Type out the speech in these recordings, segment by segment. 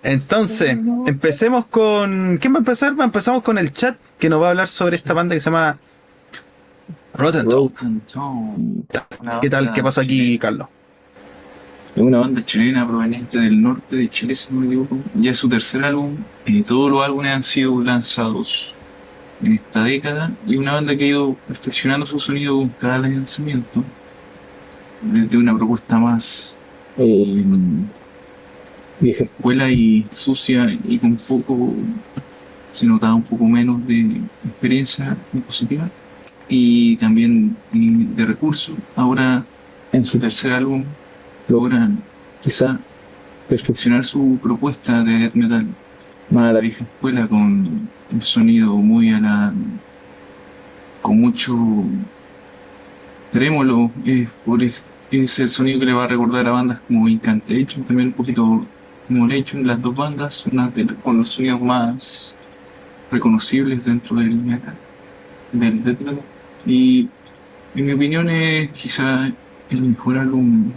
Entonces, empecemos con... ¿Quién va a empezar? Empezamos con el chat que nos va a hablar sobre esta banda que se llama Rotten Tone. Rotten Tone, una ¿Qué tal? ¿Qué banda pasó aquí, chilena. Carlos? Es una banda chilena proveniente del norte de Chile, si no me equivoco. Ya es su tercer álbum. Todos los álbumes han sido lanzados en esta década y una banda que ha ido perfeccionando su sonido con cada lanzamiento. Desde una propuesta más vieja escuela y sucia y con poco, se notaba un poco menos de experiencia compositiva y también de recursos. Ahora, en su tercer álbum, logran quizá perfeccionar su propuesta de death metal más a la vieja escuela con un sonido muy con mucho trémolo, es el sonido que le va a recordar a bandas como Incantation, también un poquito como Legion, las dos bandas, con los sonidos más reconocibles dentro del metal, del death metal. Y en mi opinión es quizá el mejor álbum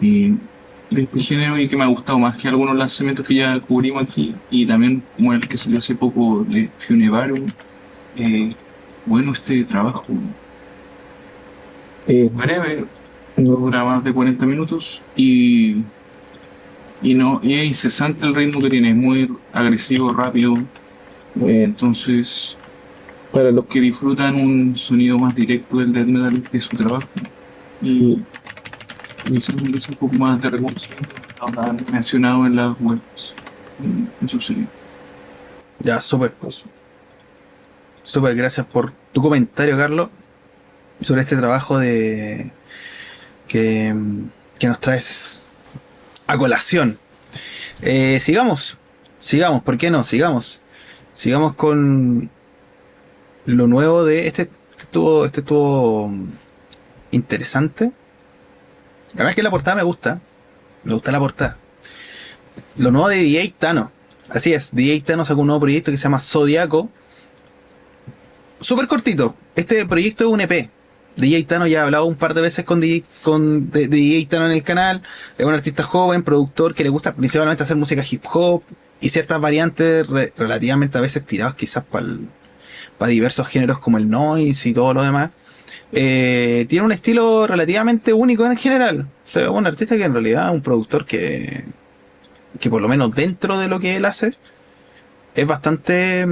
eh, de este género y que me ha gustado más que algunos lanzamientos que ya cubrimos aquí y también como el que salió hace poco de Funevarum. Eh, bueno, este trabajo es breve, no dura más de 40 minutos y es incesante el ritmo que tiene, es muy agresivo, rápido. Entonces, para los que disfrutan un sonido más directo del death metal de su trabajo y quizás merece un poco más de reconocimiento, lo han mencionado en las webs, en su serie. Ya, súper. Súper, gracias por tu comentario, Carlos, sobre este trabajo que, que nos traes a colación. Sigamos, sigamos, ¿por qué no? Sigamos. Sigamos con lo nuevo de este estuvo interesante. La verdad es que la portada me gusta la portada. Lo nuevo de DJ Tano. Así es, DJ Tano sacó un nuevo proyecto que se llama Zodiaco. Súper cortito. Este proyecto es un EP. DJ Tano ya ha hablado un par de veces de DJ Tano en el canal. Es un artista joven, productor que le gusta principalmente hacer música hip hop y ciertas variantes relativamente a veces tirados quizás para diversos géneros como el noise y todo lo demás. Tiene un estilo relativamente único en general. O sea, un artista que en realidad es un productor que por lo menos dentro de lo que él hace es bastante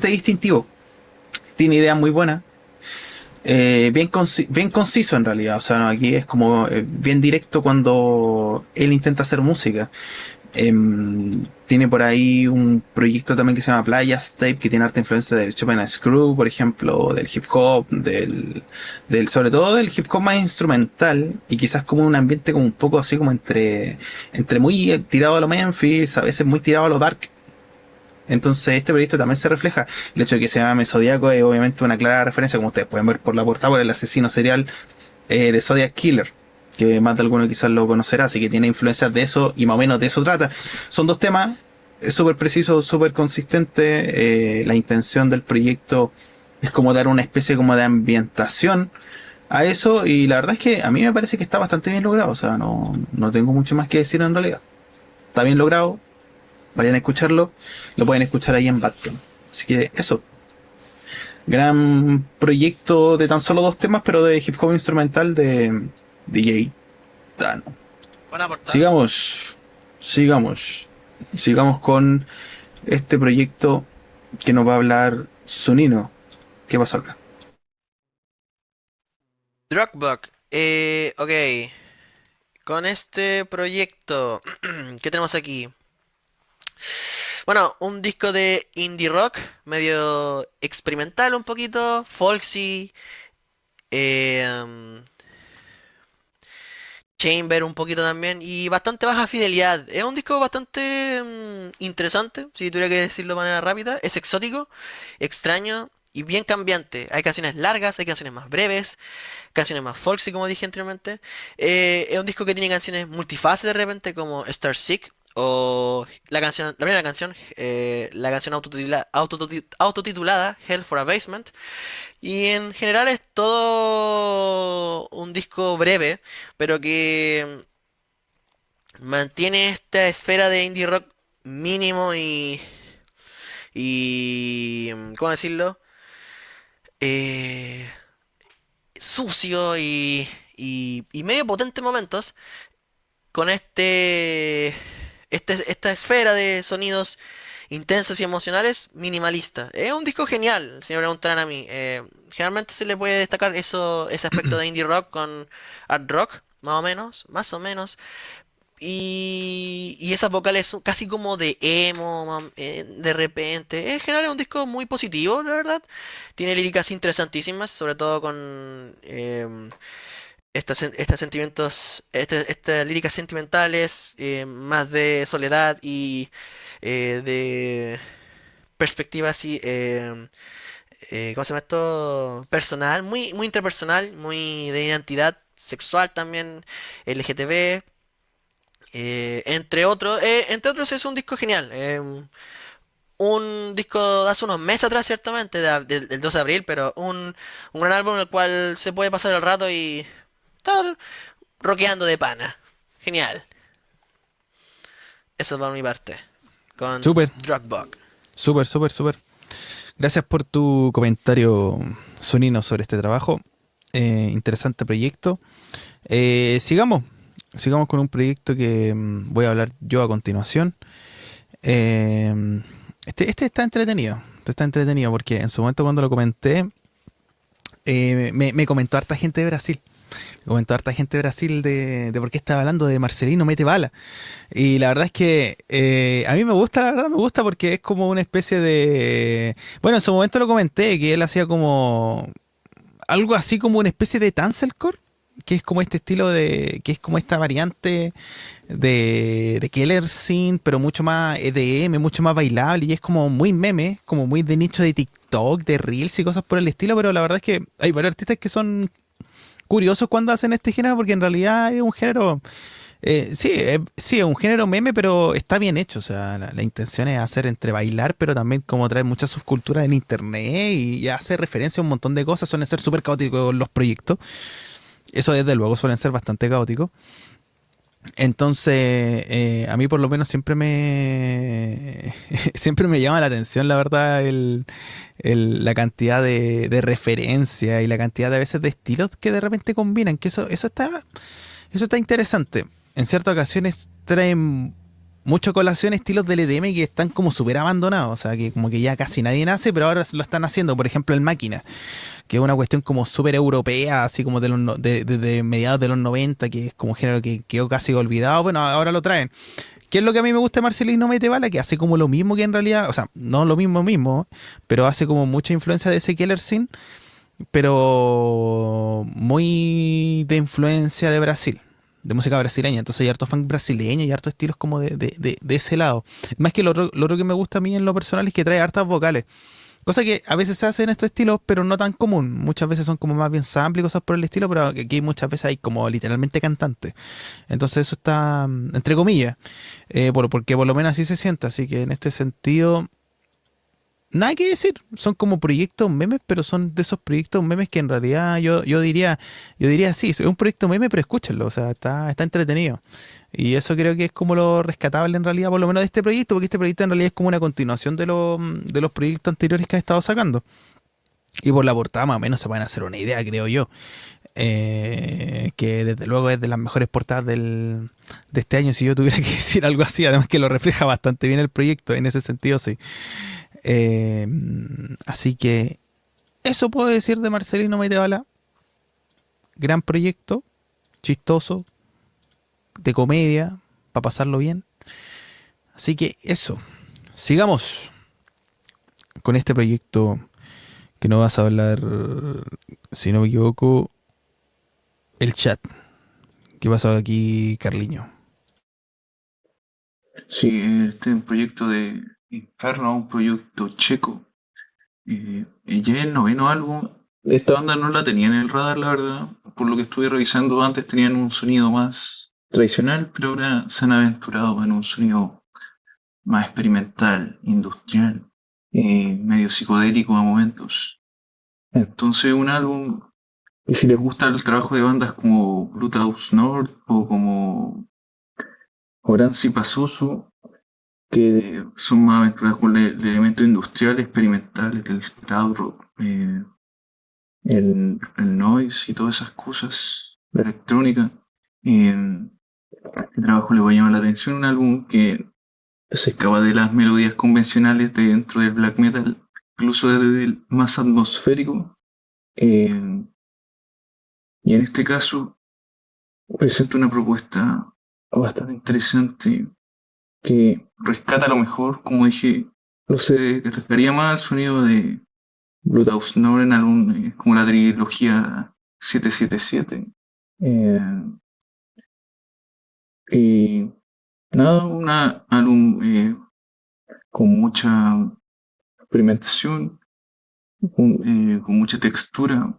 distintivo. Tiene ideas muy buenas. Bien conciso en realidad. O sea, no, aquí es como bien directo cuando él intenta hacer música. Tiene por ahí un proyecto también que se llama Playas Tape, que tiene harta influencia del Chopin and Screw, por ejemplo, del hip hop, sobre todo del hip hop más instrumental, y quizás como un ambiente como un poco así como entre muy tirado a lo Memphis, a veces muy tirado a lo dark. Entonces este proyecto también se refleja. El hecho de que se llame Zodiaco es obviamente una clara referencia, como ustedes pueden ver por la portada, por el asesino serial de Zodiac Killer, que más de alguno quizás lo conocerá, así que tiene influencias de eso y más o menos de eso trata. Son dos temas súper precisos, súper consistentes. La intención del proyecto es como dar una especie como de ambientación a eso y la verdad es que a mí me parece que está bastante bien logrado, o sea, no tengo mucho más que decir en realidad. Está bien logrado, vayan a escucharlo, lo pueden escuchar ahí en Batman. Así que eso, gran proyecto de tan solo dos temas, pero de hip hop instrumental de DJ Tano. Buena portada. Sigamos, sigamos, sigamos con este proyecto que nos va a hablar Sunino. ¿Qué pasó acá? Drugbug. Ok. Con este proyecto, ¿qué tenemos aquí? Bueno, un disco de indie rock, medio experimental un poquito, folksy, eh, um, chamber un poquito también, y bastante baja fidelidad. Es un disco bastante interesante, si tuviera que decirlo de manera rápida. Es exótico, extraño y bien cambiante. Hay canciones largas, hay canciones más breves, canciones más folksy, como dije anteriormente. Es un disco que tiene canciones multifase de repente, como Star Sick. O la primera canción, la canción autotitulada Hell for a Basement. Y en general es todo un disco breve, pero que mantiene esta esfera de indie rock mínimo ¿cómo decirlo? Eh, sucio y medio potente en momentos con esta esfera de sonidos intensos y emocionales minimalista. Es un disco genial, si me preguntaran a mí. Generalmente se le puede destacar ese aspecto de indie rock con art rock, más o menos. Y esas vocales son casi como de emo, de repente. En general es un disco muy positivo, la verdad. Tiene líricas interesantísimas, sobre todo con estos sentimientos, estas líricas sentimentales, más de soledad y de perspectiva así, ¿cómo se llama esto? Personal, muy interpersonal, muy de identidad sexual también, LGTB, entre otros es un disco genial. Un disco de hace unos meses atrás, ciertamente, del 2 de abril, pero un gran álbum en el cual se puede pasar el rato y estar rockeando de pana. Genial. Eso es por mi parte. Con Súper, Drugbug. súper, súper, súper. Gracias por tu comentario, Sunino, sobre este trabajo. Interesante proyecto. Sigamos. Sigamos con un proyecto que voy a hablar yo a continuación. Eh, este está entretenido. Este está entretenido porque en su momento cuando lo comenté, me comentó harta gente de Brasil. Me comentó harta gente de Brasil de por qué estaba hablando de Marcelino Mete Bala. Y la verdad es que a mí me gusta, la verdad me gusta porque es como una especie de... Bueno, en su momento lo comenté, que él hacía como algo así como una especie de Tancelcore, que es como este estilo de... que es como esta variante de Keller Synth, pero mucho más EDM, mucho más bailable y es como muy meme, como muy de nicho de TikTok, de Reels y cosas por el estilo, pero la verdad es que hay varios artistas que son curiosos cuando hacen este género porque en realidad es un género... sí, es un género meme, pero está bien hecho. O sea, la intención es hacer entre bailar, pero también como traer muchas subculturas en internet y hacer referencia a un montón de cosas. Suelen ser súper caóticos los proyectos. Eso desde luego suelen ser bastante caóticos. Entonces, a mí por lo menos siempre siempre me llama la atención, la verdad, la cantidad de referencia y la cantidad de veces de estilos que de repente combinan, que eso está interesante. En ciertas ocasiones traen mucho colación estilos del EDM que están como súper abandonados, o sea, que como que ya casi nadie nace, pero ahora lo están haciendo. Por ejemplo, el Máquina, que es una cuestión como súper europea, así como de mediados de los 90, que es como un género que quedó casi olvidado. Bueno, ahora lo traen. ¿Qué es lo que a mí me gusta de Marcelino Mete Bala? Que hace como lo mismo que en realidad, o sea, no lo mismo, pero hace como mucha influencia de ese Killer Scene, pero muy de influencia de Brasil, de música brasileña. Entonces hay harto funk brasileño y harto estilos como de ese lado. Más que lo otro que me gusta a mí en lo personal es que trae hartas vocales. Cosa que a veces se hace en estos estilos, pero no tan común. Muchas veces son como más bien sample y cosas por el estilo, pero aquí muchas veces hay como literalmente cantantes. Entonces eso está, entre comillas, porque por lo menos así se siente. Así que en este sentido, nada que decir. Son como proyectos memes, pero son de esos proyectos memes que en realidad yo diría sí, es un proyecto meme, pero escúchenlo. O sea, está entretenido. Y eso creo que es como lo rescatable en realidad, por lo menos de este proyecto, porque este proyecto en realidad es como una continuación de los proyectos anteriores que ha estado sacando. Y por la portada más o menos se van a hacer una idea, creo yo. Que desde luego es de las mejores portadas de este año, si yo tuviera que decir algo así, además que lo refleja bastante bien el proyecto, en ese sentido sí. Eh, Así que eso puedo decir de Marcelino Maitebala. Gran proyecto, chistoso, de comedia, para pasarlo bien. Así que eso, sigamos con este proyecto que nos vas a hablar, si no me equivoco, el chat. ¿Qué pasó aquí, Carliño? Sí, este es un proyecto de Inferno, un proyecto checo. Y ya el noveno álbum, esta banda no la tenía en el radar, la verdad. Por lo que estuve revisando antes, tenían un sonido más tradicional, pero ahora se han aventurado en un sonido más experimental, industrial, medio psicodélico a momentos. Entonces, un álbum que si les gusta el trabajo de bandas como Brutal North o como Oranzi y Pazuzu, que son más aventuradas con elementos industriales, experimentales, del crowd rock, el noise y todas esas cosas, la electrónica. Este trabajo le va a llamar la atención, un álbum que se escapa de las melodías convencionales de dentro del black metal, incluso desde el más atmosférico. eh, y en este caso presenta una propuesta bastante interesante que rescata a lo mejor, como dije, no sé, rescataría más el sonido de Bloodhouse Northern, álbum como la trilogía 777. Eh, y nada, un álbum con mucha experimentación, con mucha textura,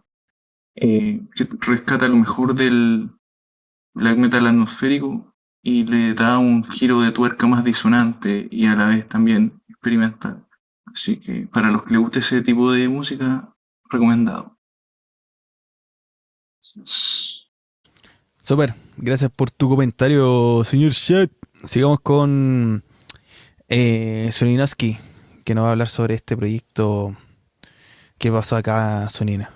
que rescata lo mejor del black metal atmosférico y le da un giro de tuerca más disonante y a la vez también experimental. Así que para los que les guste ese tipo de música, recomendado. Super, gracias por tu comentario, señor Chat. Sigamos con Soninowski, que nos va a hablar sobre este proyecto que pasó acá, Sonina.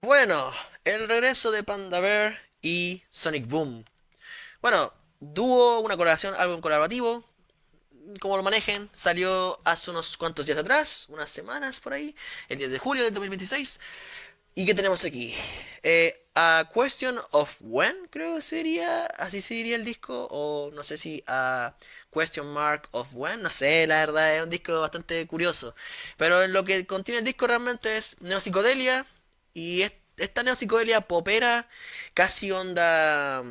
Bueno, el regreso de Panda Bear y Sonic Boom. Bueno, dúo, una colaboración, álbum colaborativo, como lo manejen, salió hace unos cuantos días atrás, unas semanas por ahí, el 10 de julio del 2026. ¿Y qué tenemos aquí? A Question of When, creo que sería, así se diría el disco, o no sé si a Question Mark of When, no sé, la verdad es un disco bastante curioso. Pero lo que contiene el disco realmente es neopsicodelia, y esta neopsicodelia popera, casi onda...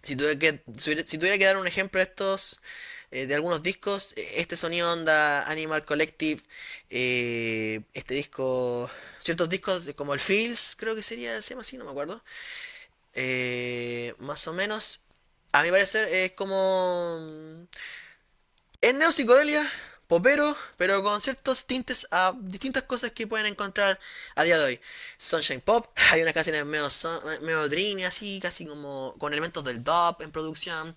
si tuviera que dar un ejemplo de estos, de algunos discos, este sonido onda Animal Collective, este disco, ciertos discos como el Feels, creo que sería, se llama así, no me acuerdo, más o menos, a mi parecer es como, es neopsicodelia, popero, pero con ciertos tintes a distintas cosas que pueden encontrar a día de hoy. Sunshine Pop, hay unas canciones medio dreamy, así, casi como con elementos del dub en producción.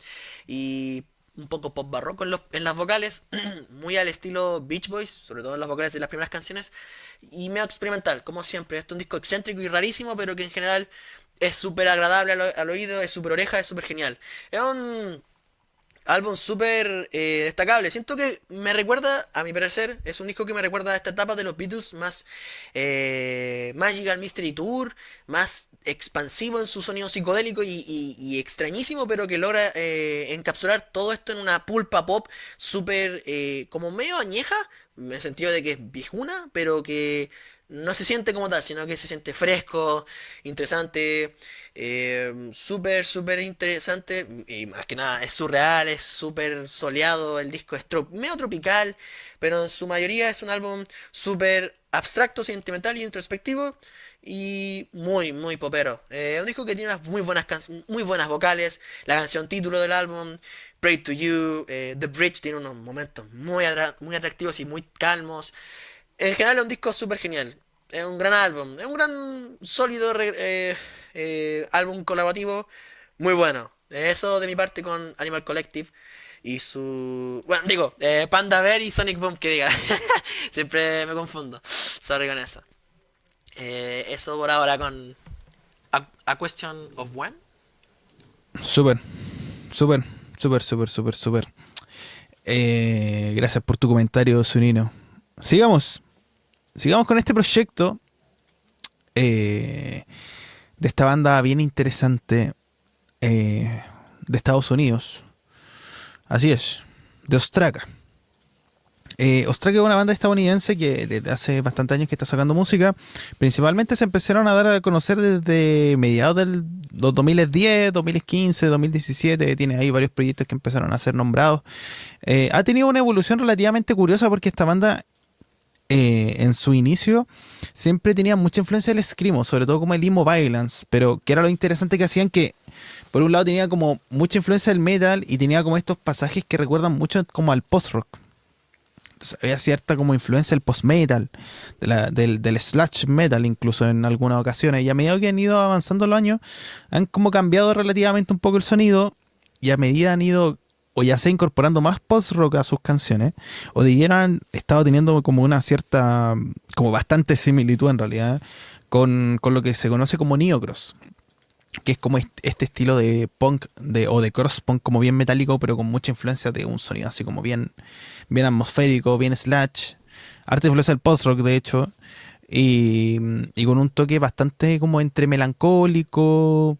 Y un poco pop barroco en las vocales, muy al estilo Beach Boys, sobre todo en las vocales de las primeras canciones. Y medio experimental, como siempre. Este es un disco excéntrico y rarísimo, pero que en general es súper agradable al oído, es súper oreja, es súper genial. Es un álbum súper destacable. Siento que me recuerda, a mi parecer, es un disco que me recuerda a esta etapa de los Beatles, más Magical Mystery Tour, más expansivo en su sonido psicodélico y extrañísimo, pero que logra encapsular todo esto en una pulpa pop súper como medio añeja, en el sentido de que es viejuna, pero que no se siente como tal, sino que se siente fresco, interesante, súper, súper interesante. Y más que nada, es surreal, es súper soleado. El disco es medio tropical, pero en su mayoría es un álbum súper abstracto, sentimental y introspectivo. Y muy, muy popero. Un disco que tiene unas muy buenas vocales. La canción título del álbum, Pray to You, The Bridge, tiene unos momentos muy atractivos y muy calmos. En general es un disco súper genial. Es un gran álbum. Es un gran sólido álbum colaborativo. Muy bueno. Eso de mi parte con Animal Collective. Y su... Bueno, digo, Panda Bear y Sonic Boom, que diga. Siempre me confundo. Sorry con eso. Eso por ahora con A Question of When. Súper, súper, súper, súper, súper, súper. Gracias por tu comentario, Sunino. Sigamos. Sigamos con este proyecto de esta banda bien interesante de Estados Unidos. Así es, de Ostraka. Ostraka es una banda estadounidense que desde hace bastantes años que está sacando música. Principalmente se empezaron a dar a conocer desde mediados de los 2010, 2015, 2017. Tiene ahí varios proyectos que empezaron a ser nombrados. Ha tenido una evolución relativamente curiosa porque esta banda en su inicio siempre tenía mucha influencia del screamo, sobre todo como el emo violence, pero que era lo interesante que hacían, que por un lado tenía como mucha influencia del metal y tenía como estos pasajes que recuerdan mucho como al post-rock. Entonces, había cierta como influencia del post-metal, del sludge metal incluso en algunas ocasiones, y a medida que han ido avanzando los años han como cambiado relativamente un poco el sonido y a medida han ido, o ya sea incorporando más post-rock a sus canciones, o de lleno han estado teniendo como una cierta, como bastante similitud en realidad, con lo que se conoce como neocross, que es como este estilo de punk o de cross punk como bien metálico, pero con mucha influencia de un sonido así como bien atmosférico, bien slash, harta influencia del post-rock de hecho, y, y con un toque bastante como entre melancólico,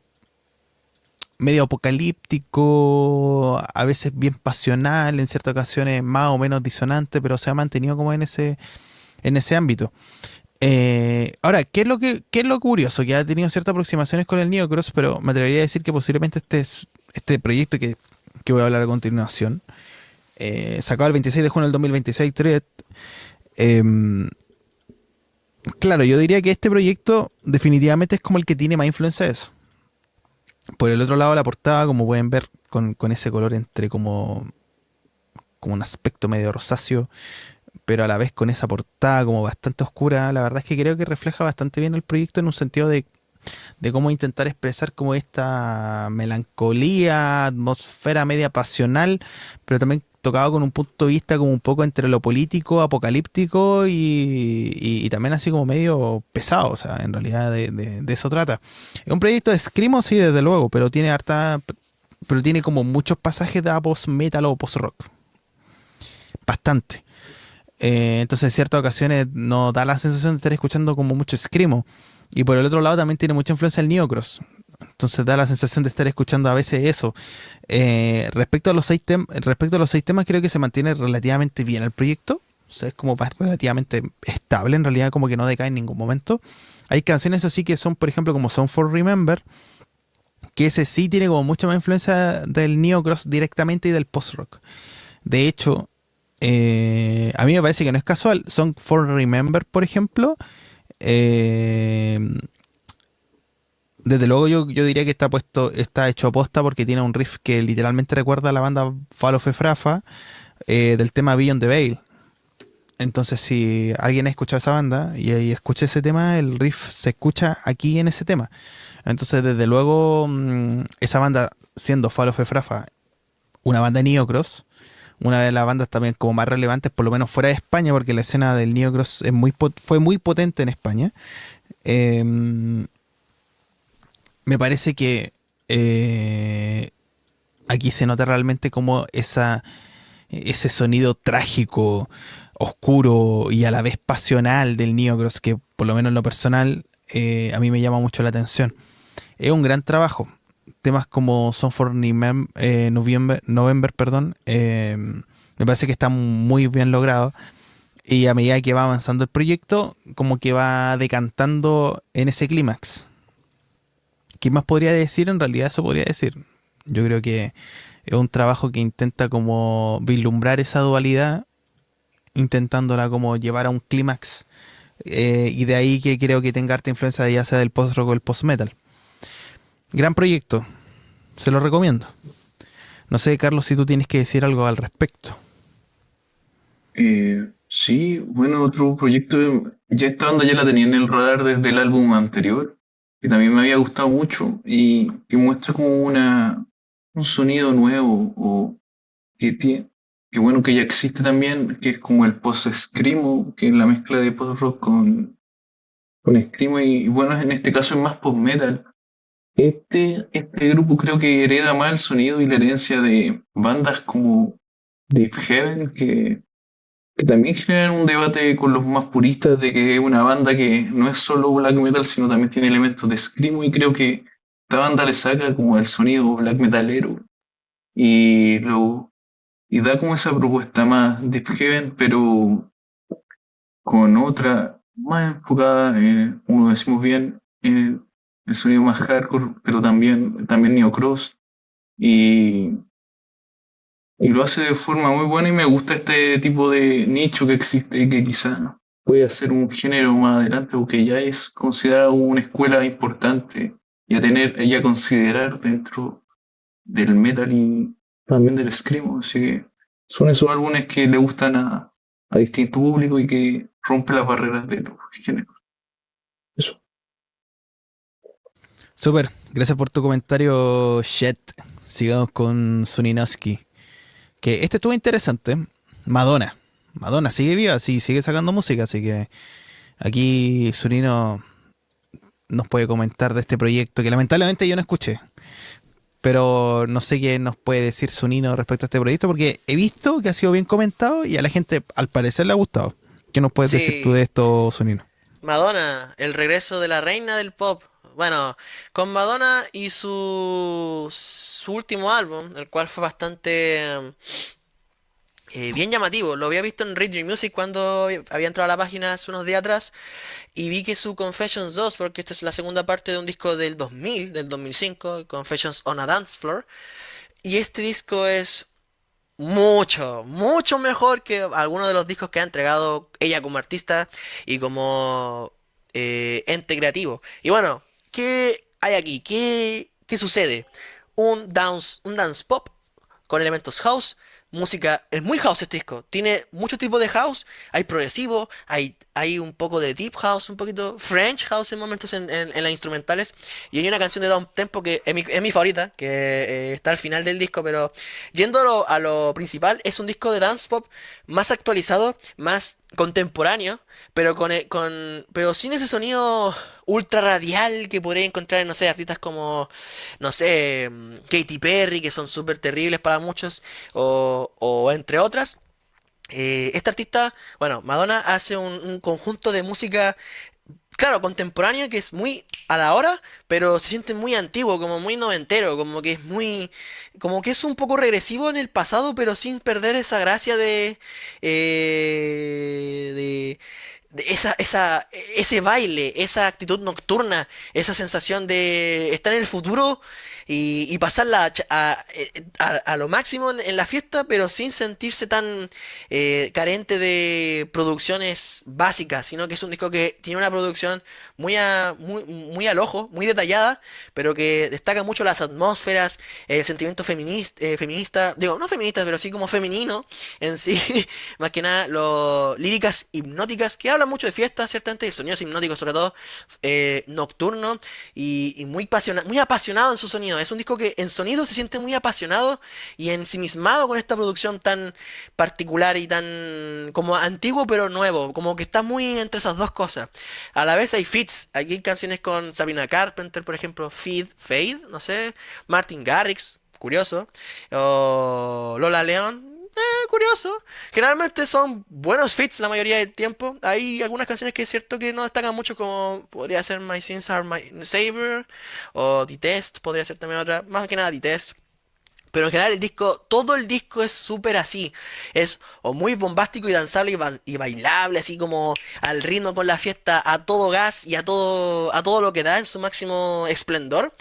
medio apocalíptico, a veces bien pasional, en ciertas ocasiones más o menos disonante, pero se ha mantenido como en ese ámbito. Ahora, ¿qué es lo curioso? Que ha tenido ciertas aproximaciones con el Neocross, pero me atrevería a decir que posiblemente este proyecto que voy a hablar a continuación, sacado el 26 de junio del 2026, Thread, em, claro, yo diría que este proyecto definitivamente es como el que tiene más influencia de eso. Por el otro lado de la portada, como pueden ver, con ese color entre como un aspecto medio rosáceo, pero a la vez con esa portada como bastante oscura, la verdad es que creo que refleja bastante bien el proyecto en un sentido de cómo intentar expresar como esta melancolía, atmósfera media pasional, pero también tocado con un punto de vista como un poco entre lo político, apocalíptico y también así como medio pesado, o sea, en realidad de eso trata. Es un proyecto de screamo, sí, desde luego, pero tiene como muchos pasajes de post-metal o post-rock, bastante. Entonces en ciertas ocasiones nos da la sensación de estar escuchando como mucho screamo. Y por el otro lado también tiene mucha influencia el neocross. Entonces da la sensación de estar escuchando a veces eso. Respecto a los 6 temas, creo que se mantiene relativamente bien el proyecto. O sea, es como relativamente estable, en realidad como que no decae en ningún momento. Hay canciones así que son, por ejemplo, como Song for Remember, que ese sí tiene como mucha más influencia del neocross directamente y del post-rock. De hecho, a mí me parece que no es casual. Song for Remember, por ejemplo, eh, desde luego yo diría que está hecho aposta porque tiene un riff que literalmente recuerda a la banda Fall of Efrafa del tema Beyond the Veil. Entonces, si alguien ha escuchado esa banda y escucha ese tema, el riff se escucha aquí en ese tema. Entonces, desde luego, esa banda, siendo Fall of Efrafa una banda neocross, una de las bandas también como más relevantes, por lo menos fuera de España, porque la escena del neocross fue muy potente en España. Em, Me parece que aquí se nota realmente como ese sonido trágico, oscuro y a la vez pasional del neocross, que por lo menos en lo personal a mí me llama mucho la atención. Es un gran trabajo. Temas como Song for November, perdón, me parece que está muy bien logrado. Y a medida que va avanzando el proyecto, como que va decantando en ese clímax. ¿Qué más podría decir? En realidad eso podría decir. Yo creo que es un trabajo que intenta como vislumbrar esa dualidad, intentándola como llevar a un clímax. Y de ahí que creo que tenga harta influencia ya sea del post-rock o el post-metal. Gran proyecto, se lo recomiendo. No sé, Carlos, si tú tienes que decir algo al respecto. Sí, bueno, otro proyecto, ya esta banda ya la tenía en el radar desde el álbum anterior, que también me había gustado mucho y que muestra como un sonido nuevo o que tiene, que bueno que ya existe también, que es como el post-screamo, que es la mezcla de post-rock con screamo y bueno, en este caso es más post-metal. Este grupo creo que hereda más el sonido y la herencia de bandas como Deep Heaven, que también generan un debate con los más puristas de que es una banda que no es solo black metal, sino también tiene elementos de screamo y creo que esta banda le saca como el sonido black metalero y y da como esa propuesta más Deep Heaven, pero con otra más enfocada en, como decimos bien, en el sonido más hardcore, pero también neocross y y lo hace de forma muy buena y me gusta este tipo de nicho que existe y que quizá puede ser un género más adelante porque ya es considerado una escuela importante y a tener y a considerar dentro del metal y también del screamo. Así que son esos álbumes que le gustan a distinto público y que rompen las barreras de los géneros. Eso. Súper, gracias por tu comentario, Shet. sigamos con Suninowski. Que este estuvo interesante. Madonna. Madonna sigue viva, sí, sigue sacando música, así que aquí Sunino nos puede comentar de este proyecto que lamentablemente yo no escuché. Pero no sé qué nos puede decir Sunino respecto a este proyecto, porque he visto que ha sido bien comentado y a la gente al parecer le ha gustado. ¿Qué nos puedes decir tú Sí, de esto, Sunino? Madonna, el regreso de la reina del pop. Bueno, con Madonna y su último álbum, el cual fue bastante bien llamativo. Lo había visto en Read Your Music cuando había entrado a la página hace unos días atrás y vi que su Confessions 2, porque esta es la segunda parte de un disco del 2000, del 2005, Confessions on a Dance Floor, y este disco es mucho, mucho mejor que algunos de los discos que ha entregado ella como artista y como ente creativo. Y bueno, ¿qué hay aquí? ¿Qué sucede? Un dance pop con elementos house. Música, es muy house este disco. Tiene muchos tipos de house. Hay progresivo, hay un poco de deep house, un poquito French house en momentos en las instrumentales. Y hay una canción de down tempo que es mi favorita, que está al final del disco. Pero yendo a lo principal, es un disco de dance pop más actualizado, más contemporáneo, pero pero sin ese sonido ultra radial que podría encontrar en, no sé, artistas como, no sé, Katy Perry, que son súper terribles para muchos, o entre otras. Esta artista, bueno, Madonna hace un conjunto de música, claro, contemporánea, que es muy a la hora, pero se siente muy antiguo, como muy noventero, como que es un poco regresivo en el pasado, pero sin perder esa gracia ese baile, esa actitud nocturna, esa sensación de estar en el futuro y pasarla a lo máximo en la fiesta, pero sin sentirse tan carente de producciones básicas, sino que es un disco que tiene una producción muy al ojo, muy detallada, pero que destaca mucho las atmósferas, el sentimiento feminista, digo, no feminista, pero sí como femenino en sí, más que nada, líricas hipnóticas que hablan mucho de fiesta, ciertamente, y el sonido es hipnótico, sobre todo nocturno y muy apasionado en su sonido. Es un disco que en sonido se siente muy apasionado y ensimismado con esta producción tan particular y tan como antiguo pero nuevo, como que está muy entre esas dos cosas. A la vez hay feats, aquí hay canciones con Sabrina Carpenter, por ejemplo, Fade, no sé, Martin Garrix, curioso, o Lola León. Curioso. Generalmente son buenos fits la mayoría del tiempo. Hay algunas canciones que es cierto que no destacan mucho, como podría ser My Sins Are My Savior o Detest, podría ser también otra. Más que nada Detest. Pero en general el disco, todo el disco es súper así. Es o muy bombástico y danzable y bailable, así como al ritmo con la fiesta, a todo gas y a todo lo que da en su máximo esplendor.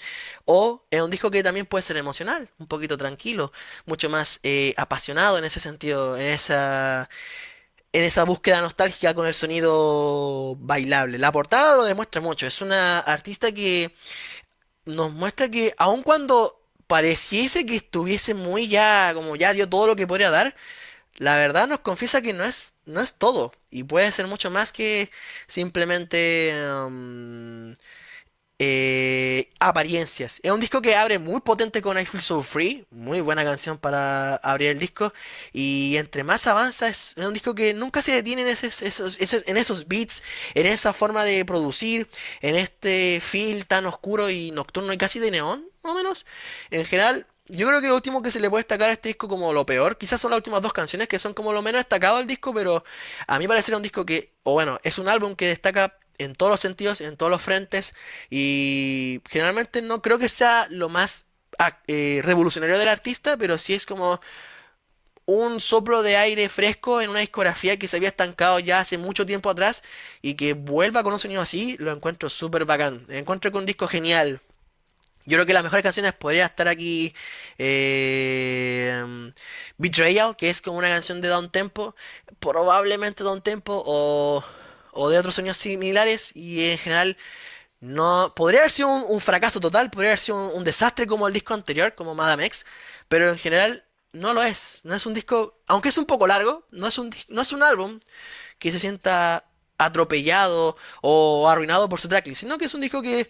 O es un disco que también puede ser emocional, un poquito tranquilo, mucho más apasionado en ese sentido, en esa búsqueda nostálgica con el sonido bailable. La portada lo demuestra mucho. Es una artista que nos muestra que aun cuando pareciese que estuviese muy ya, como ya dio todo lo que podría dar, la verdad nos confiesa que no es todo. Y puede ser mucho más que simplemente apariencias. Es un disco que abre muy potente con I Feel So Free, muy buena canción para abrir el disco. Y entre más avanza, es un disco que nunca se detiene en esos beats, en esa forma de producir, en este feel tan oscuro y nocturno y casi de neón, más o menos. En general, yo creo que lo último que se le puede destacar a este disco como lo peor, quizás son las últimas dos canciones que son como lo menos destacado del disco, pero a mí parece un disco que, o bueno, es un álbum que destaca en todos los sentidos, en todos los frentes, y generalmente no creo que sea lo más revolucionario del artista, pero sí es como un soplo de aire fresco en una discografía que se había estancado ya hace mucho tiempo atrás y que vuelva con un sonido así, lo encuentro súper bacán. Encuentro que un disco genial. Yo creo que las mejores canciones podría estar aquí Betrayal, que es como una canción de downtempo, probablemente downtempo o de otros sonidos similares y en general no podría haber sido un fracaso total, podría haber sido un desastre como el disco anterior, como Madame X, pero en general no lo es. No es un disco, aunque es un poco largo, no es un álbum que se sienta atropellado o arruinado por su tracklist, sino que es un disco que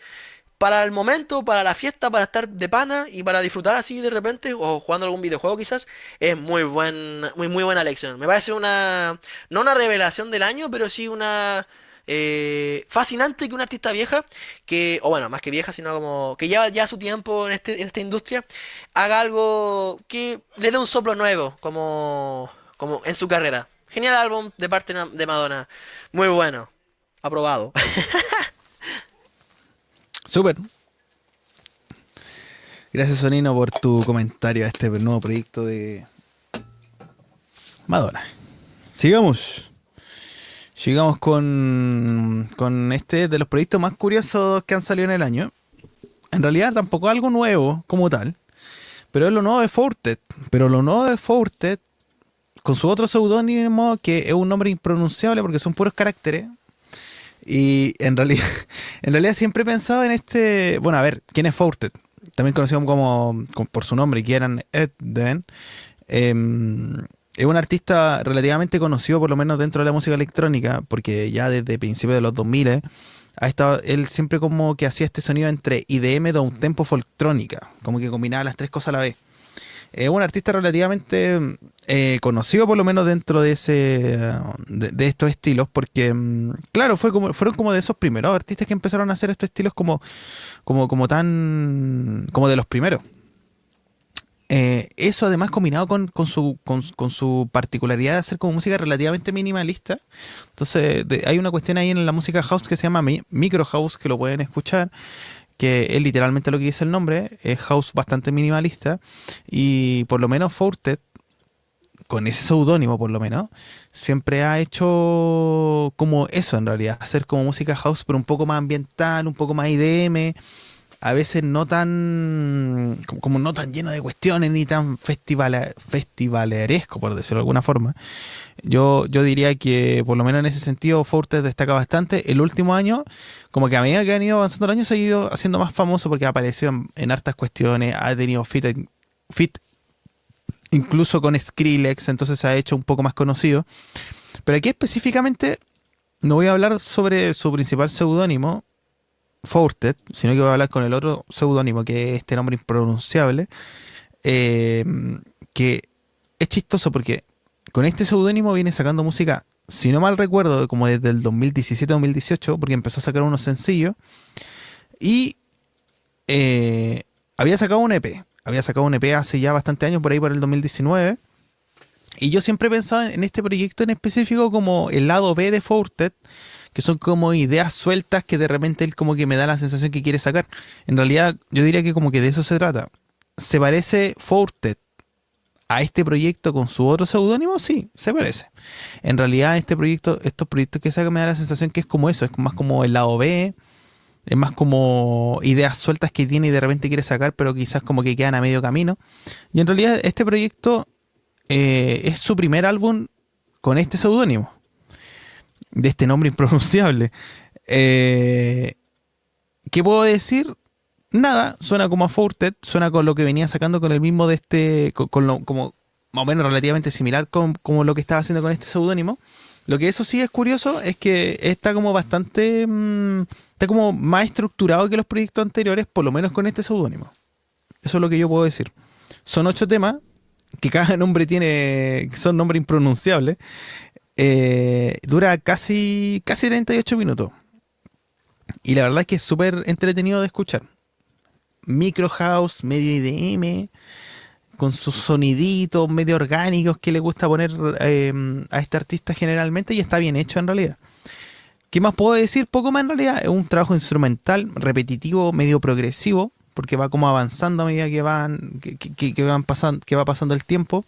para el momento, para la fiesta, para estar de pana y para disfrutar así de repente, o jugando algún videojuego quizás, es muy buena elección. Me parece no una revelación del año, pero sí una fascinante que una artista vieja, o bueno, más que vieja, sino como que lleva ya su tiempo en esta industria, haga algo que le dé un soplo nuevo, como en su carrera. Genial álbum de parte de Madonna. Muy bueno. Aprobado. Súper. Gracias, Sonino, por tu comentario a este nuevo proyecto de Madonna. Sigamos. Sigamos con este de los proyectos más curiosos que han salido en el año. En realidad tampoco algo nuevo como tal, pero es lo nuevo de Fortet. Pero lo nuevo de Fortet, con su otro seudónimo, que es un nombre impronunciable porque son puros caracteres. Y en realidad, en realidad siempre he pensado en este... Bueno, a ver, ¿quién es Fortet? También conocido por su nombre, Kieran Edden. Es un artista relativamente conocido, por lo menos dentro de la música electrónica, porque ya desde principios de los 2000 ha estado él siempre como que hacía este sonido entre IDM, downtempo, folktrónica, como que combinaba las tres cosas a la vez. Es un artista relativamente conocido, por lo menos dentro de de estos estilos, porque claro, fueron como de esos primeros artistas que empezaron a hacer estos estilos como de los primeros. Eso además combinado con su particularidad de hacer como música relativamente minimalista. Entonces hay una cuestión ahí en la música house que se llama micro house, que lo pueden escuchar, que es literalmente lo que dice el nombre, es house bastante minimalista, y por lo menos Fortet, con ese seudónimo por lo menos, siempre ha hecho como eso en realidad, hacer como música house pero un poco más ambiental, un poco más IDM, a veces no tan como no tan lleno de cuestiones ni tan festivaleresco, por decirlo de alguna forma. Yo diría que por lo menos en ese sentido Forte destaca bastante. El último año, como que a medida que han ido avanzando el año, se ha ido haciendo más famoso porque ha aparecido en hartas cuestiones, ha tenido fit incluso con Skrillex, entonces se ha hecho un poco más conocido. Pero aquí específicamente no voy a hablar sobre su principal seudónimo, Fortet, sino que voy a hablar con el otro seudónimo, que es este nombre impronunciable, que es chistoso porque con este seudónimo viene sacando música, si no mal recuerdo, como desde el 2017-2018, porque empezó a sacar unos sencillos, y había sacado un EP hace ya bastante años, por ahí por el 2019, y yo siempre he pensado en este proyecto en específico como el lado B de Fortet, que son como ideas sueltas que de repente él como que me da la sensación que quiere sacar. En realidad yo diría que como que de eso se trata. ¿Se parece Fortet a este proyecto con su otro seudónimo? Sí, se parece. En realidad estos proyectos que saca me da la sensación que es como eso, es más como el lado B, es más como ideas sueltas que tiene y de repente quiere sacar, pero quizás como que quedan a medio camino. Y en realidad este proyecto es su primer álbum con este seudónimo, de este nombre impronunciable. ¿Qué puedo decir? Nada, suena como a Fortet, suena con lo que venía sacando con el mismo de como más o menos relativamente similar como lo que estaba haciendo con este seudónimo. Lo que eso sí es curioso es que está como bastante, está como más estructurado que los proyectos anteriores, por lo menos con este seudónimo. Eso es lo que yo puedo decir. Son 8 temas, que cada nombre que son nombres impronunciables. Dura casi 38 minutos. Y la verdad es que es súper entretenido de escuchar. Micro house, medio IDM, con sus soniditos medio orgánicos que le gusta poner a este artista generalmente, y está bien hecho en realidad. ¿Qué más puedo decir? Poco más en realidad. Es un trabajo instrumental, repetitivo, medio progresivo, porque va como avanzando a medida que va pasando el tiempo.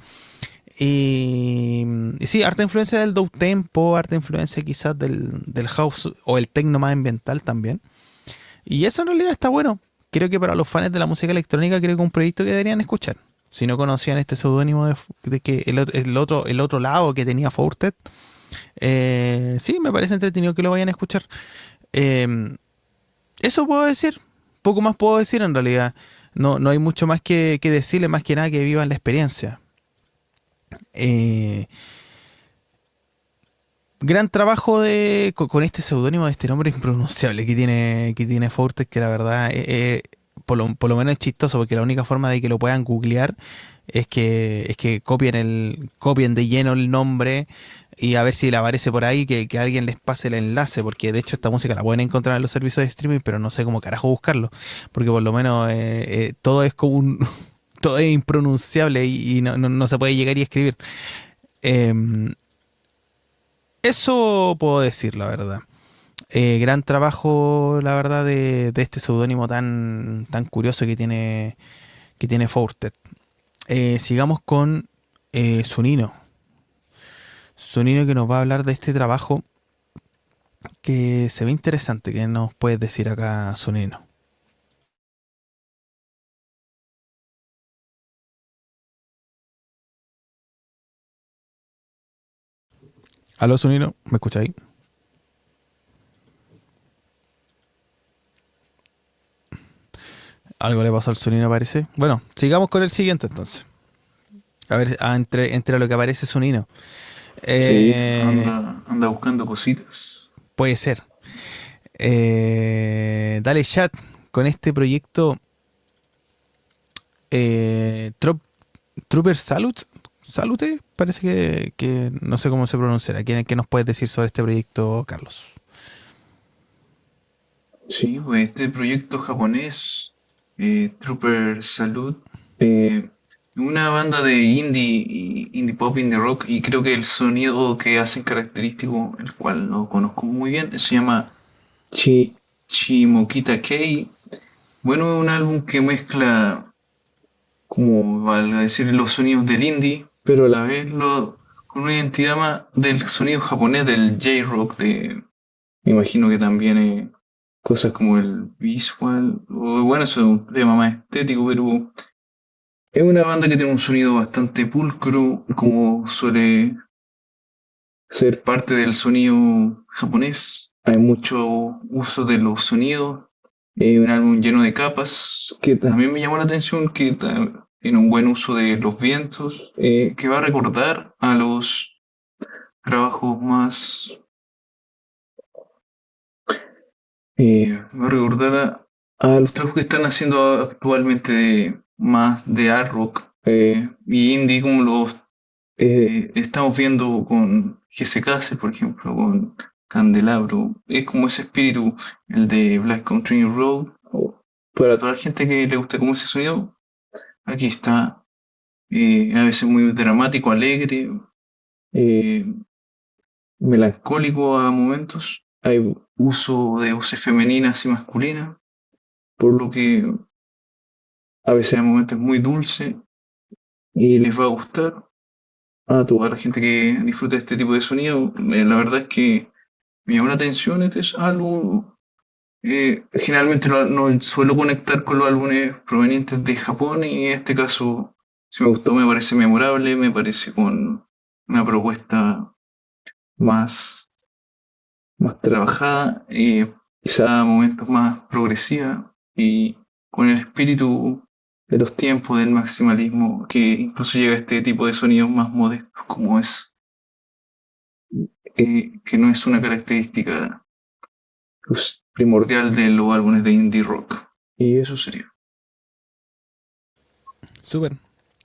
Y sí, harta influencia del downtempo, harta influencia quizás del house o el techno más ambiental también. Y eso en realidad está bueno. Creo que para los fans de la música electrónica, creo que es un proyecto que deberían escuchar. Si no conocían este seudónimo de que el otro lado que tenía Fortet, sí, me parece entretenido que lo vayan a escuchar. Eso puedo decir. Poco más puedo decir en realidad. No hay mucho más que decirle, más que nada que vivan la experiencia. Gran trabajo con este seudónimo de este nombre impronunciable que tiene Fortes, que la verdad por lo menos es chistoso, porque la única forma de que lo puedan googlear es que copien de lleno el nombre y a ver si le aparece por ahí, que alguien les pase el enlace, porque de hecho esta música la pueden encontrar en los servicios de streaming, pero no sé cómo carajo buscarlo, porque por lo menos todo es como todo es impronunciable y no se puede llegar y escribir. Em, Eso puedo decir, la verdad. Gran trabajo, la verdad, de este seudónimo tan curioso que tiene Fourtet. Sigamos con Sunino. Sunino, que nos va a hablar de este trabajo que se ve interesante. ¿Qué nos puedes decir acá, Sunino? Aló, Sunino, ¿me escucha ahí? Algo le pasó al Sunino, parece. Bueno, sigamos con el siguiente entonces. A ver, entre lo que aparece Sunino. Sí, Eh, anda buscando cositas. Puede ser. Dale chat con este proyecto Trooper Salute, parece que no sé cómo se pronunciará. ¿Qué nos puedes decir sobre este proyecto, Carlos? Sí, pues este proyecto japonés, Trooper Salute, eh, una banda de indie pop, indie rock, y creo que el sonido que hacen característico, el cual no conozco muy bien, se llama Chimokita Kei. Bueno, es un álbum que mezcla, como valga decir, los sonidos del indie, pero a la vez con una identidad más del sonido japonés del J-rock, me imagino que también cosas como el visual, o bueno, eso es un tema más estético, pero es una banda que tiene un sonido bastante pulcro, como suele ser parte del sonido japonés. Hay mucho uso de los sonidos, un álbum lleno de capas, que también me llamó la atención, que tiene un buen uso de los vientos, que va a recordar a los trabajos más, va a recordar a los trabajos que están haciendo actualmente más de art rock y indie, como los estamos viendo con GS por ejemplo, con Candelabro. Es como ese espíritu, el de Black Country Road. Para toda la gente que le gusta como ese sonido, aquí está. A veces muy dramático, alegre, eh, melancólico a momentos. Hay uso de voces femeninas y masculinas, por lo que a veces a momentos es muy dulce y les va a gustar a toda la gente que disfruta de este tipo de sonido. La verdad es que me llamó la atención, este es algo. Generalmente no suelo conectar con los álbumes provenientes de Japón y en este caso, si me gustó, me parece memorable, me parece con una propuesta más, más trabajada, quizá a momentos más progresiva y con el espíritu de los tiempos del maximalismo que incluso llega a este tipo de sonidos más modestos como es, que no es una característica pues, primordial de los álbumes de indie rock. Y eso sería. Súper.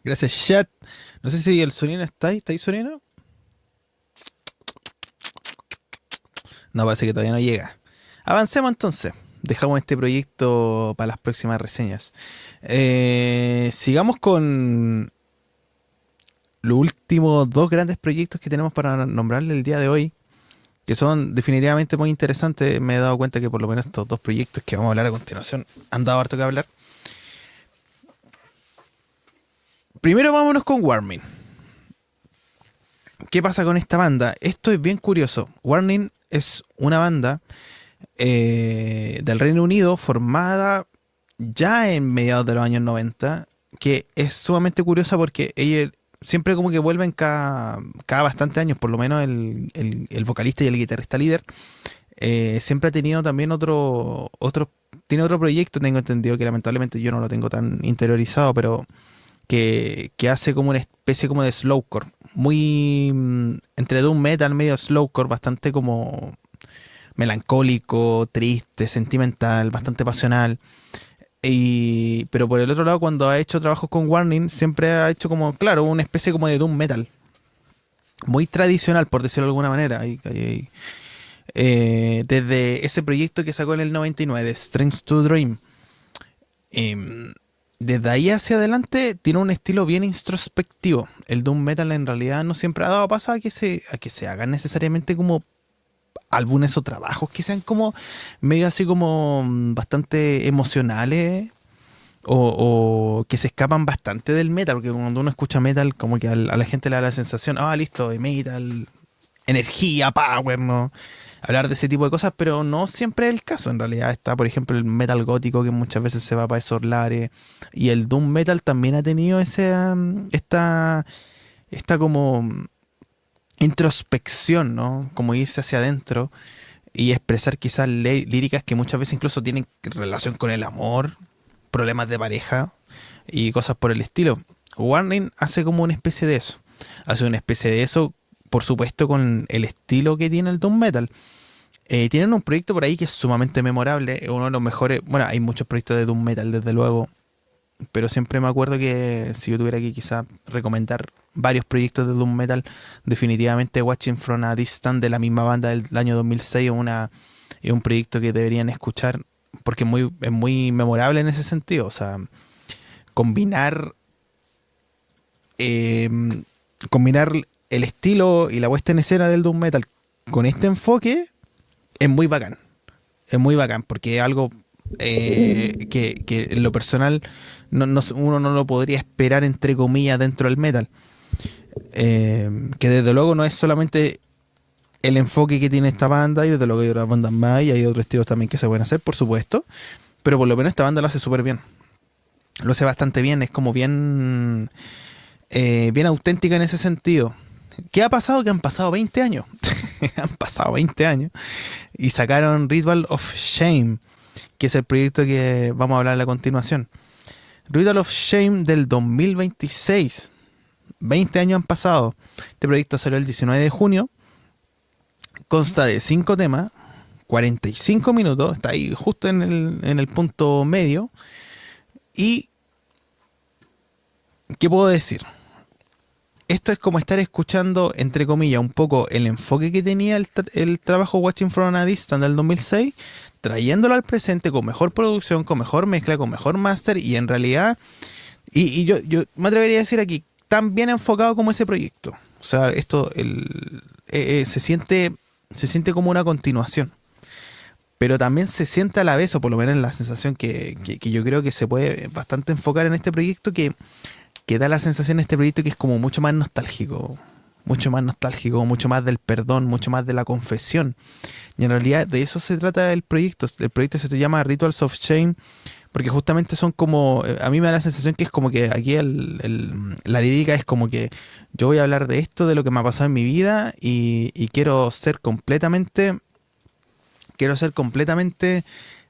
Gracias, chat. No sé si el Sunino está ahí. ¿Está ahí, Sunino? No, parece que todavía no llega. Avancemos entonces. Dejamos este proyecto para las próximas reseñas. Sigamos con los últimos dos grandes proyectos que tenemos para nombrarle el día de hoy, que son definitivamente muy interesantes. Me he dado cuenta que por lo menos estos dos proyectos que vamos a hablar a continuación han dado harto que hablar. Primero vámonos con Warning. ¿Qué pasa con esta banda? Esto es bien curioso. Warning es una banda del Reino Unido formada ya en mediados de los años 90, que es sumamente curiosa porque ellos siempre como que vuelven cada bastantes años, por lo menos el vocalista y el guitarrista líder, siempre ha tenido también tiene otro proyecto, tengo entendido, que lamentablemente yo no lo tengo tan interiorizado, pero que hace como una especie como de slowcore, muy entre doom metal, medio slowcore, bastante como melancólico, triste, sentimental, bastante pasional. Pero por el otro lado, cuando ha hecho trabajos con Warning, siempre ha hecho como, claro, una especie como de doom metal. Muy tradicional, por decirlo de alguna manera. Desde ese proyecto que sacó en el 99, de Strange to Dream, desde ahí hacia adelante tiene un estilo bien introspectivo. El doom metal en realidad no siempre ha dado paso a que se hagan necesariamente como álbumes o trabajos que sean como medio así como bastante emocionales o que se escapan bastante del metal, porque cuando uno escucha metal como que a la gente le da la sensación, listo, de metal, energía, power, ¿no? Hablar de ese tipo de cosas, pero no siempre es el caso. En realidad está, por ejemplo, el metal gótico que muchas veces se va para esos lares, y el doom metal también ha tenido esta como introspección, ¿no? Como irse hacia adentro y expresar quizás líricas que muchas veces incluso tienen relación con el amor, problemas de pareja y cosas por el estilo. Warning hace como una especie de eso. Hace una especie de eso, por supuesto, con el estilo que tiene el doom metal. Tienen un proyecto por ahí que es sumamente memorable, uno de los mejores. Bueno, hay muchos proyectos de doom metal, desde luego, pero siempre me acuerdo que si yo tuviera que quizá recomendar varios proyectos de doom metal, definitivamente Watching from a Distance, de la misma banda del año 2006, es un proyecto que deberían escuchar porque es muy memorable en ese sentido. O sea, combinar combinar el estilo y la puesta en escena del doom metal con este enfoque es muy bacán. Es muy bacán porque es algo que en lo personal uno no lo podría esperar, entre comillas, dentro del metal. Que desde luego no es solamente el enfoque que tiene esta banda, y desde luego hay otras bandas más y hay otros estilos también que se pueden hacer, por supuesto, pero por lo menos esta banda lo hace súper bien. Lo hace bastante bien, es como bien auténtica en ese sentido. ¿Qué ha pasado? Que han pasado 20 años. Han pasado 20 años y sacaron Ritual of Shame, que es el proyecto que vamos a hablar a continuación. Ritual of Shame del 2026. 20 años han pasado. Este proyecto salió el 19 de junio. Consta de 5 temas, 45 minutos. Está ahí justo en el punto medio. Y ¿qué puedo decir? Esto es como estar escuchando, entre comillas, un poco el enfoque que tenía el trabajo Watching from a Distance del 2006, trayéndolo al presente con mejor producción, con mejor mezcla, con mejor máster, y en realidad, y yo me atrevería a decir aquí, tan bien enfocado como ese proyecto. O sea, esto se siente como una continuación, pero también se siente a la vez, o por lo menos la sensación que yo creo que se puede bastante enfocar en este proyecto, que da la sensación de este proyecto que es como mucho más nostálgico, mucho más del perdón, mucho más de la confesión. Y en realidad de eso se trata el proyecto. El proyecto se llama Rituals of Shame porque justamente son como, a mí me da la sensación que es como que aquí la lírica es como que yo voy a hablar de esto, de lo que me ha pasado en mi vida, y quiero ser completamente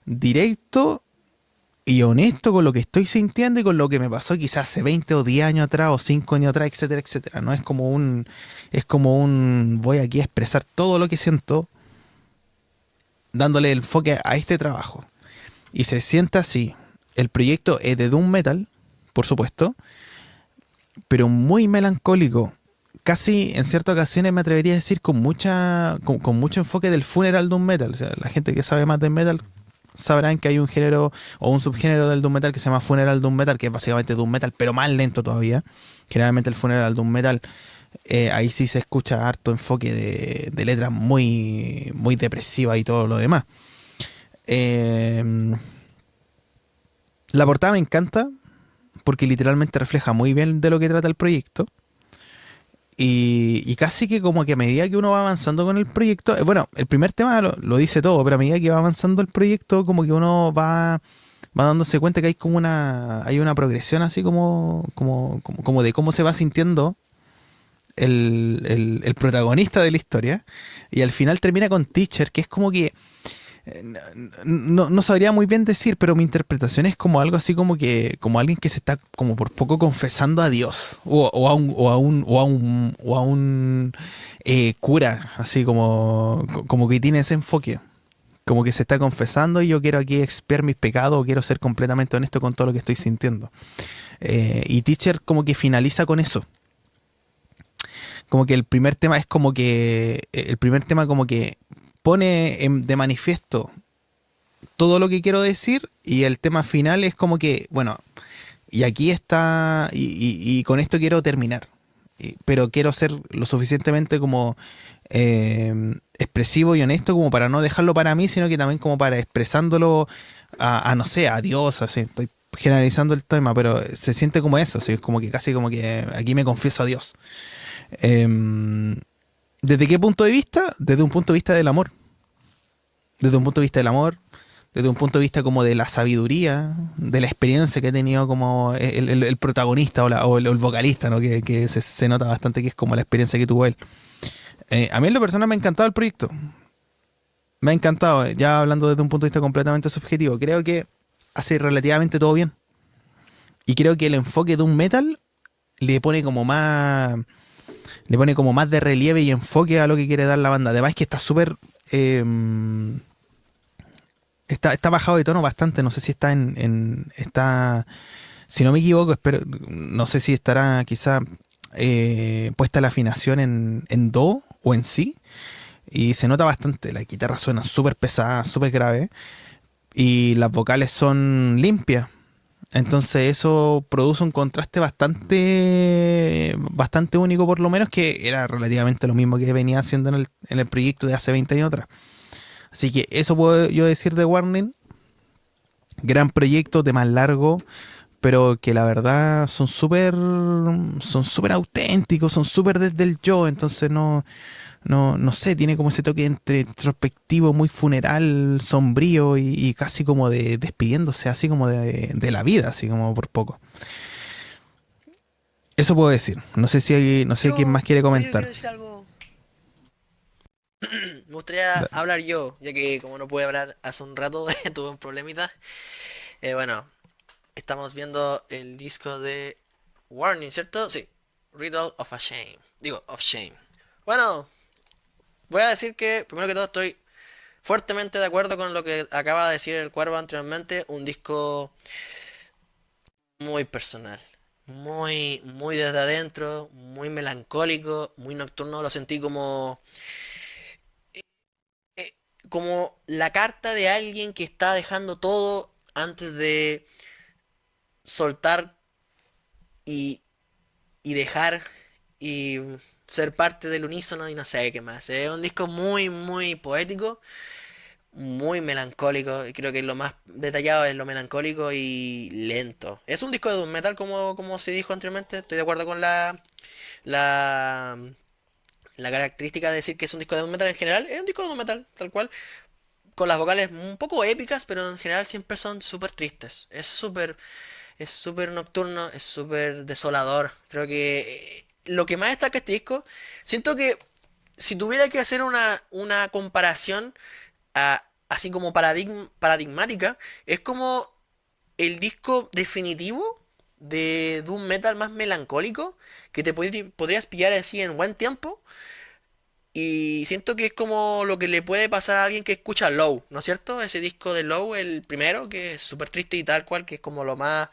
directo y honesto con lo que estoy sintiendo y con lo que me pasó quizás hace 20 o 10 años atrás o 5 años atrás, etcétera, etcétera. No es como voy aquí a expresar todo lo que siento, dándole el enfoque a este trabajo. Y se sienta así. El proyecto es de doom metal, por supuesto, pero muy melancólico. Casi en ciertas ocasiones me atrevería a decir con mucho enfoque del funeral doom metal. O sea, la gente que sabe más de metal sabrán que hay un género o un subgénero del doom metal que se llama funeral doom metal, que es básicamente doom metal, pero más lento todavía. Generalmente el funeral doom metal, ahí sí se escucha harto enfoque de letras muy, muy depresivas y todo lo demás. La portada me encanta porque literalmente refleja muy bien de lo que trata el proyecto. Y casi que como que a medida que uno va avanzando con el proyecto, bueno, el primer tema lo dice todo, pero a medida que va avanzando el proyecto, como que uno va dándose cuenta que hay una progresión así como de cómo se va sintiendo el protagonista de la historia. Y al final termina con Teacher, que es como que no sabría muy bien decir, pero mi interpretación es como algo así como que, como alguien que se está como por poco confesando a Dios, o a un cura, así como que tiene ese enfoque. Como que se está confesando y yo quiero aquí expiar mis pecados o quiero ser completamente honesto con todo lo que estoy sintiendo. Y Teacher como que finaliza con eso. Como que el primer tema es como que, el primer tema como que pone de manifiesto todo lo que quiero decir y el tema final es como que, bueno, y aquí está, y con esto quiero terminar. Pero quiero ser lo suficientemente como expresivo y honesto como para no dejarlo para mí, sino que también como para expresándolo no sé, a Dios, así. Estoy generalizando el tema, pero se siente como eso, así, es como que casi como que aquí me confieso a Dios. Em, ¿Desde qué punto de vista? Desde un punto de vista del amor. Desde un punto de vista del amor, desde un punto de vista como de la sabiduría, de la experiencia que ha tenido como el protagonista o el vocalista, ¿no? Que se nota bastante que es como la experiencia que tuvo él. A mí en lo personal me ha encantado el proyecto. Me ha encantado, ya hablando desde un punto de vista completamente subjetivo. Creo que hace relativamente todo bien. Y creo que el enfoque de un metal le pone como más. Le pone como más de relieve y enfoque a lo que quiere dar la banda. Además que está súper. Está bajado de tono bastante. No sé si está está. Si no me equivoco, espero. No sé si estará quizá puesta la afinación en do o en si. Y se nota bastante. La guitarra suena súper pesada, súper grave. Y las vocales son limpias. Entonces eso produce un contraste bastante único, por lo menos, que era relativamente lo mismo que venía haciendo en el proyecto de hace 20 años atrás. Así que eso puedo yo decir de Warning. Gran proyecto, de más largo, pero que la verdad son súper auténticos, son súper desde el yo. Entonces no sé, tiene como ese toque entre introspectivo, muy funeral, sombrío y casi como de despidiéndose, así como de la vida, así como por poco. Eso puedo decir. No sé quién más quiere Yo comentar. quiero decir algo. Me gustaría Da- hablar yo, ya que como no pude hablar hace un rato, tuve un problemita. Bueno, estamos viendo el disco de Warning, ¿cierto? Sí, Riddle of a Shame. Digo, of Shame. Bueno, voy a decir que, primero que todo, estoy fuertemente de acuerdo con lo que acaba de decir el Cuervo anteriormente. Un disco muy personal. Muy desde adentro, muy melancólico, muy nocturno. Lo sentí eh, como la carta de alguien que está dejando todo antes de soltar y, y dejar y ser parte del unísono y no sé qué más. Es un disco muy poético, muy melancólico, y creo que lo más detallado es lo melancólico y lento. Es un disco de doom metal como se dijo anteriormente, estoy de acuerdo con la, la característica de decir que es un disco de doom metal en general, es un disco de doom metal, tal cual, con las vocales un poco épicas, pero en general siempre son súper tristes. Es súper nocturno, es súper desolador. Creo que lo que más destaca este disco, siento que si tuviera que hacer una comparación así como paradigmática, es como el disco definitivo de Doom Metal más melancólico que te podrías pillar así en buen tiempo. Y siento que es como lo que le puede pasar a alguien que escucha Low, ¿no es cierto? Ese disco de Low, el primero, que es súper triste y tal cual, que es como lo más,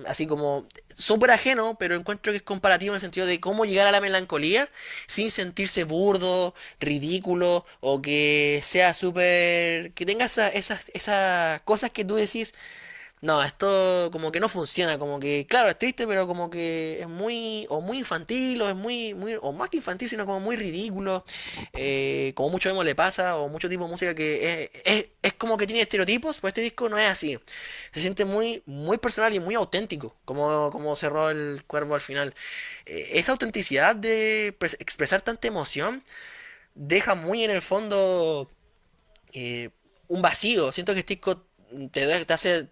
así como súper ajeno, pero encuentro que es comparativo en el sentido de cómo llegar a la melancolía sin sentirse burdo, ridículo, o que sea súper, que tenga esas cosas que tú decís. No, esto como que no funciona, como que, claro, es triste, pero como que es muy infantil, o es o más que infantil, sino como muy ridículo, como mucho emo le pasa, o mucho tipo de música que es como que tiene estereotipos, pues este disco no es así. Se siente muy personal y muy auténtico, como cerró el Cuervo al final. Esa autenticidad de expresar tanta emoción deja muy en el fondo eh, un vacío. Siento que este disco te hace.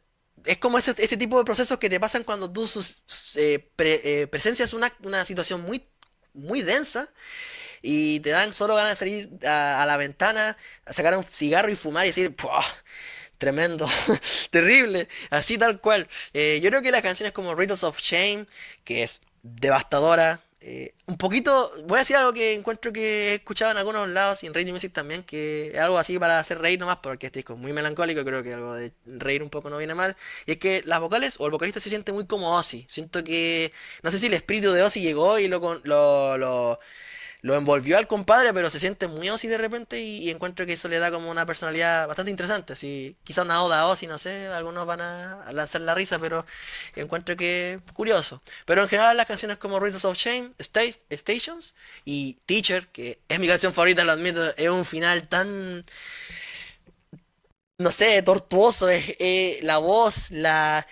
Es como ese tipo de procesos que te pasan cuando tú presencias una situación muy densa y te dan solo ganas de salir a la ventana, a sacar un cigarro y fumar y decir, "Puah, tremendo, terrible, así tal cual". Yo creo que las canciones como Riddles of Shame, que es devastadora, un poquito, voy a decir algo que encuentro que he escuchado en algunos lados y en Radio Music también, que es algo así para hacer reír nomás, porque este disco es muy melancólico, creo que algo de reír un poco no viene mal, y es que las vocales o el vocalista se siente muy como Ozzy, siento que, no sé si el espíritu de Ozzy llegó y lo envolvió al compadre, pero se siente muy Ozzy de repente y encuentro que eso le da como una personalidad bastante interesante. Así, quizá una oda a Ozzy, no sé, algunos van a lanzar la risa, pero encuentro que curioso. Pero en general las canciones como Riddles of Shame, Stations y Teacher, que es mi canción favorita, lo admito, es un final tan, no sé, tortuoso, es la voz, la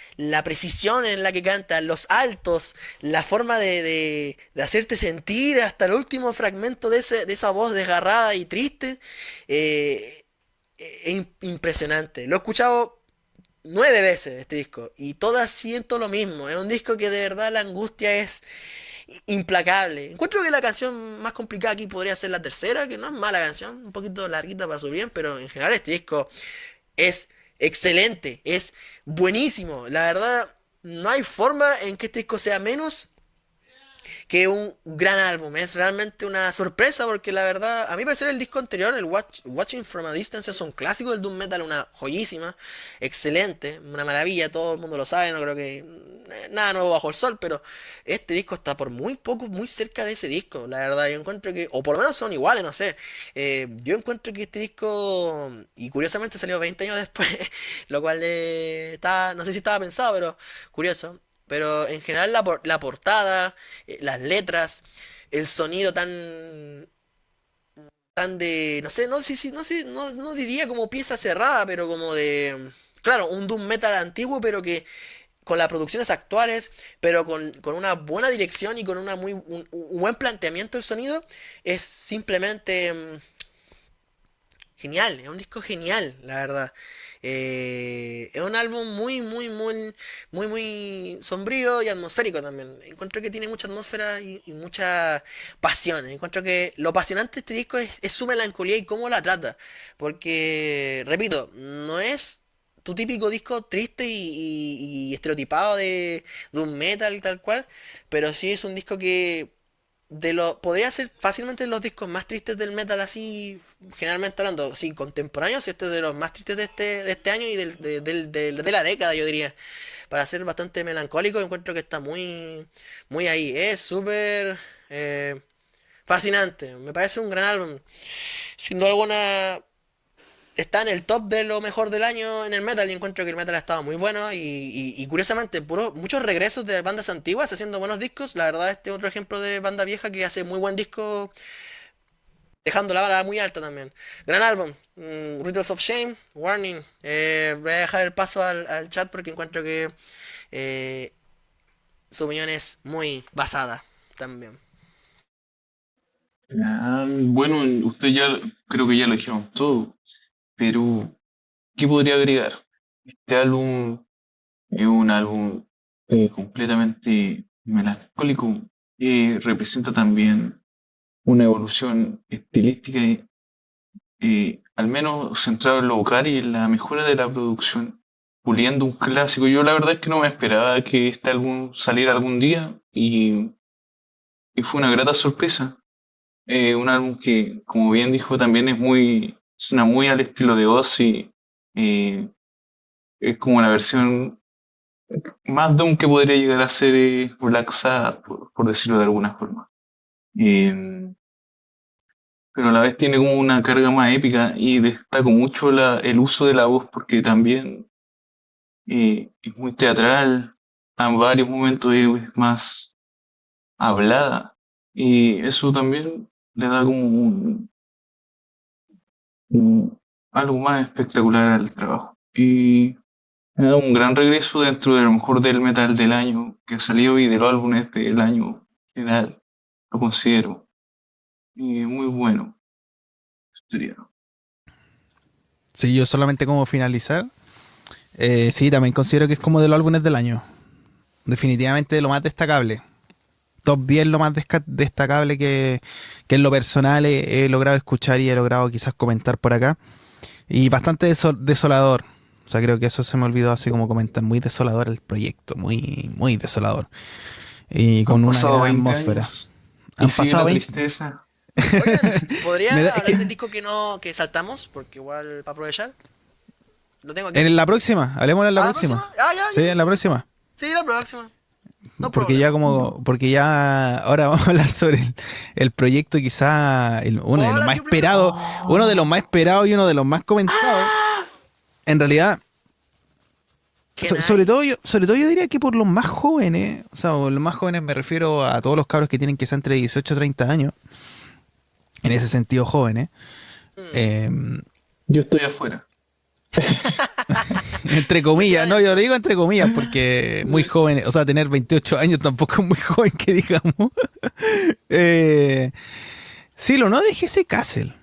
precisión en la que canta, los altos, la forma de hacerte sentir hasta el último fragmento de esa voz desgarrada y triste, eh, impresionante. Lo he escuchado 9 veces este disco y todas siento lo mismo. Es un disco que de verdad la angustia es implacable. Encuentro que la canción más complicada aquí podría ser la tercera, que no es mala canción, un poquito larguita para su bien, pero en general este disco es excelente, es buenísimo. La verdad, no hay forma en que este disco sea menos que un gran álbum. Es realmente una sorpresa porque la verdad, a mí me parece el disco anterior, el Watching from a Distance, es un clásico del Doom Metal, una joyísima, excelente, una maravilla, todo el mundo lo sabe, no creo que nada nuevo bajo el sol, pero este disco está por muy poco, muy cerca de ese disco, la verdad, yo encuentro que, o por lo menos son iguales, no sé, yo encuentro que este disco, y curiosamente salió 20 años después, lo cual está, no sé si estaba pensado, pero curioso. Pero en general la portada, las letras, el sonido tan de, no sé, no diría como pieza cerrada, pero como de, claro, un doom metal antiguo, pero que con las producciones actuales, pero con una buena dirección y con un buen planteamiento del sonido, es simplemente genial, es un disco genial, la verdad. Es un álbum muy sombrío y atmosférico también. Encuentro que tiene mucha atmósfera y mucha pasión. Encuentro que lo apasionante de este disco es su melancolía y cómo la trata. Porque, repito, no es tu típico disco triste y estereotipado de un metal y tal cual, pero sí es un disco que podría ser fácilmente los discos más tristes del metal así, generalmente hablando, sí, contemporáneos, y este es de los más tristes de este año y de la década, yo diría. Para ser bastante melancólico, encuentro que está muy ahí. Es súper fascinante. Me parece un gran álbum. Sin duda alguna, está en el top de lo mejor del año en el metal y encuentro que el metal ha estado muy bueno y curiosamente muchos regresos de bandas antiguas haciendo buenos discos. La verdad, este otro ejemplo de banda vieja que hace muy buen disco, dejando la vara muy alta también. Gran álbum, Riddles of Shame, Warning. Voy a dejar el paso al chat porque encuentro que eh, su opinión es muy basada también. Bueno, usted ya creo que ya lo dijeron todo, pero ¿qué podría agregar? Este álbum es un álbum completamente melancólico que representa también una evolución estilística, al menos centrado en lo vocal y en la mejora de la producción, puliendo un clásico. Yo la verdad es que no me esperaba que este álbum saliera algún día y fue una grata sorpresa. Un álbum que, como bien dijo, también suena muy al estilo de Ozzy. eh, es como la versión más doom que podría llegar a ser Black Sabbath, por decirlo de alguna forma. Eh, pero a la vez tiene como una carga más épica y destaco mucho el uso de la voz porque también es muy teatral, en varios momentos es más hablada y eso también le da como algo más espectacular al trabajo. Y me da un gran regreso dentro de lo mejor del metal del año que ha salido y de los álbumes del año en general, lo considero muy bueno. Sería. Sí, yo solamente como finalizar, sí, también considero que es como de los álbumes del año. Definitivamente de lo más destacable. top 10 lo más destacable que en lo personal he logrado escuchar y he logrado quizás comentar por acá. Y bastante desolador. O sea, creo que eso se me olvidó así como comentar. Muy desolador el proyecto, muy, muy desolador. Y Han con una pasado gran 20 atmósfera. años y Han sigue pasado la 20. tristeza. Oigan, ¿podría Es hablar que del disco que saltamos? Porque igual, para aprovechar, lo tengo aquí. en la próxima, hablemos en la ¿Ah, la próxima. próxima? Ah, ya, Sí, ya, en la sí. próxima. Sí, la próxima. No Porque ya problema. como, porque ya ahora vamos a hablar sobre el proyecto quizá uno ¿Puedo de los hablar más yo primero? esperados, uno de los más esperados y uno de los más comentados. En realidad, ¿Quién hay? sobre todo yo diría que por los más jóvenes, o sea, por los más jóvenes me refiero a todos los cabros que tienen que ser entre 18 y 30 años, en ese sentido jóvenes. Mm, eh, Yo estoy afuera. entre comillas, no, yo lo efectivamente. digo entre comillas porque muy jóvenes, o sea, tener 28 años tampoco es muy joven que digamos. Eh, sí, lo no de GC Castle.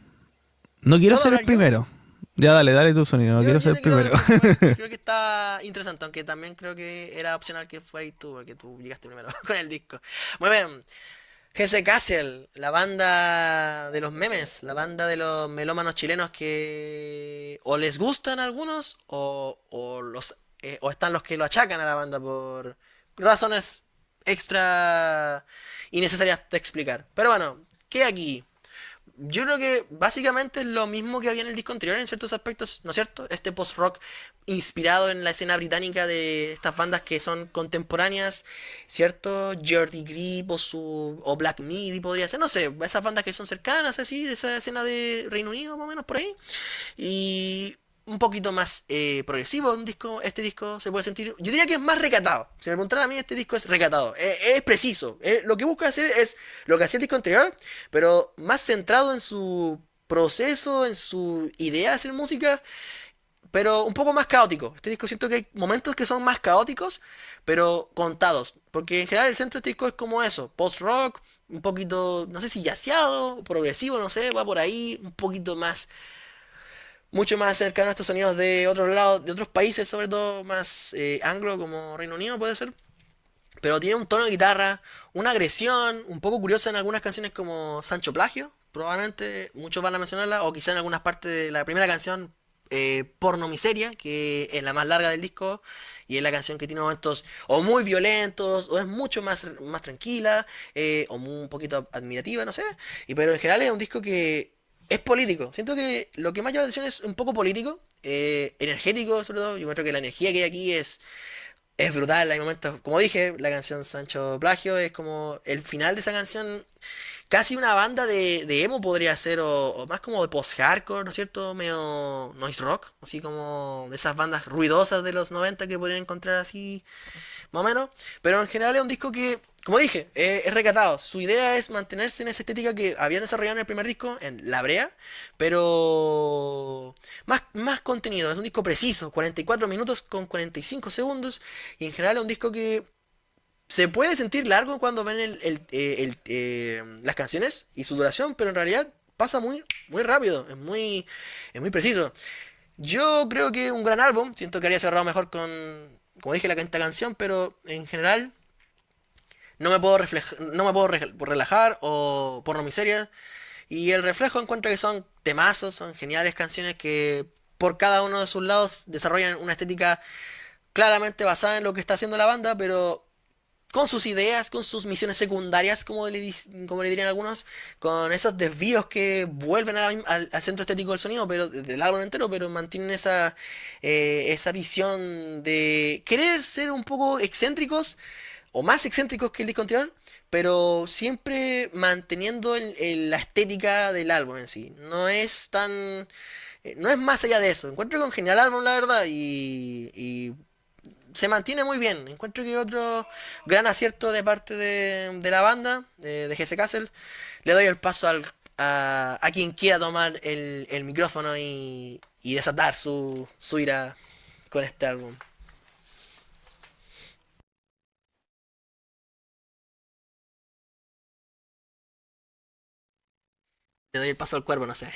No quiero ¿Puedo ser el hablar yo? primero. Ya dale tu sonido, no quiero ser Yo el te quiero dar primero. el punto igual, porque creo que está interesante, aunque también creo que era opcional que fueras tú, porque tú llegaste primero con el disco. Muy bien. GC Castle, la banda de los memes, la banda de los melómanos chilenos que o les gustan a algunos o están los que lo achacan a la banda por razones extra innecesarias de explicar. Pero bueno, ¿qué aquí? Yo creo que básicamente es lo mismo que había en el disco anterior en ciertos aspectos, ¿no es cierto? Este post-rock inspirado en la escena británica de estas bandas que son contemporáneas, ¿cierto? Jordi Grip o Black Midi podría ser, no sé, esas bandas que son cercanas, así, de esa escena de Reino Unido, más o menos por ahí. Y un poquito más progresivo, este disco se puede sentir, yo diría que es más recatado. Si me preguntaran a mí, este disco es recatado, es preciso. Lo que busca hacer es lo que hacía el disco anterior, pero más centrado en su proceso, en su idea de hacer música, pero un poco más caótico. Este disco siento que hay momentos que son más caóticos, pero contados. Porque en general el centro de este disco es como eso, post-rock, un poquito, no sé si yaceado, progresivo, no sé, va por ahí, un poquito más mucho más cercano a estos sonidos de otros lados, de otros países, sobre todo más anglo, como Reino Unido puede ser. Pero tiene un tono de guitarra, una agresión, un poco curiosa en algunas canciones como Sancho Plagio, probablemente muchos van a mencionarla, o quizá en algunas partes de la primera canción, Porno Miseria, que es la más larga del disco, y es la canción que tiene momentos o muy violentos, o es mucho más tranquila, o un poquito admirativa, no sé. Pero en general es un disco que es político. Siento que lo que más llama la atención es un poco político, energético sobre todo. Yo creo que la energía que hay aquí es brutal. Hay momentos, como dije, la canción Sancho Plagio es como el final de esa canción. Casi una banda de emo podría ser, o más como de post-hardcore, ¿no es cierto? Medio noise rock, así como de esas bandas ruidosas de los 90 que podrían encontrar así más o menos. Pero en general es un disco que, como dije, es recatado. Su idea es mantenerse en esa estética que habían desarrollado en el primer disco, en La Brea, pero más contenido. Es un disco preciso, 44 minutos con 45 segundos. Y en general es un disco que se puede sentir largo cuando ven las canciones y su duración, pero en realidad pasa muy rápido, es muy preciso. Yo creo que un gran álbum, siento que habría cerrado mejor con, como dije, la quinta canción, pero en general no me puedo relajar o por no miseria. Y el reflejo encuentro que son temazos, son geniales canciones que por cada uno de sus lados desarrollan una estética claramente basada en lo que está haciendo la banda, pero con sus ideas, con sus misiones secundarias, como le dirían algunos, con esos desvíos que vuelven al centro estético del sonido, pero del álbum entero, pero mantienen esa visión de querer ser un poco excéntricos, o más excéntricos que el disco anterior, pero siempre manteniendo la estética del álbum en sí. No es más allá de eso. Encuentro con genial álbum, la verdad, y se mantiene muy bien. Encuentro que otro gran acierto de parte de la banda, de GC Castle. Le doy el paso a quien quiera tomar el micrófono y desatar su ira con este álbum. Le doy el paso al cuervo, no sé.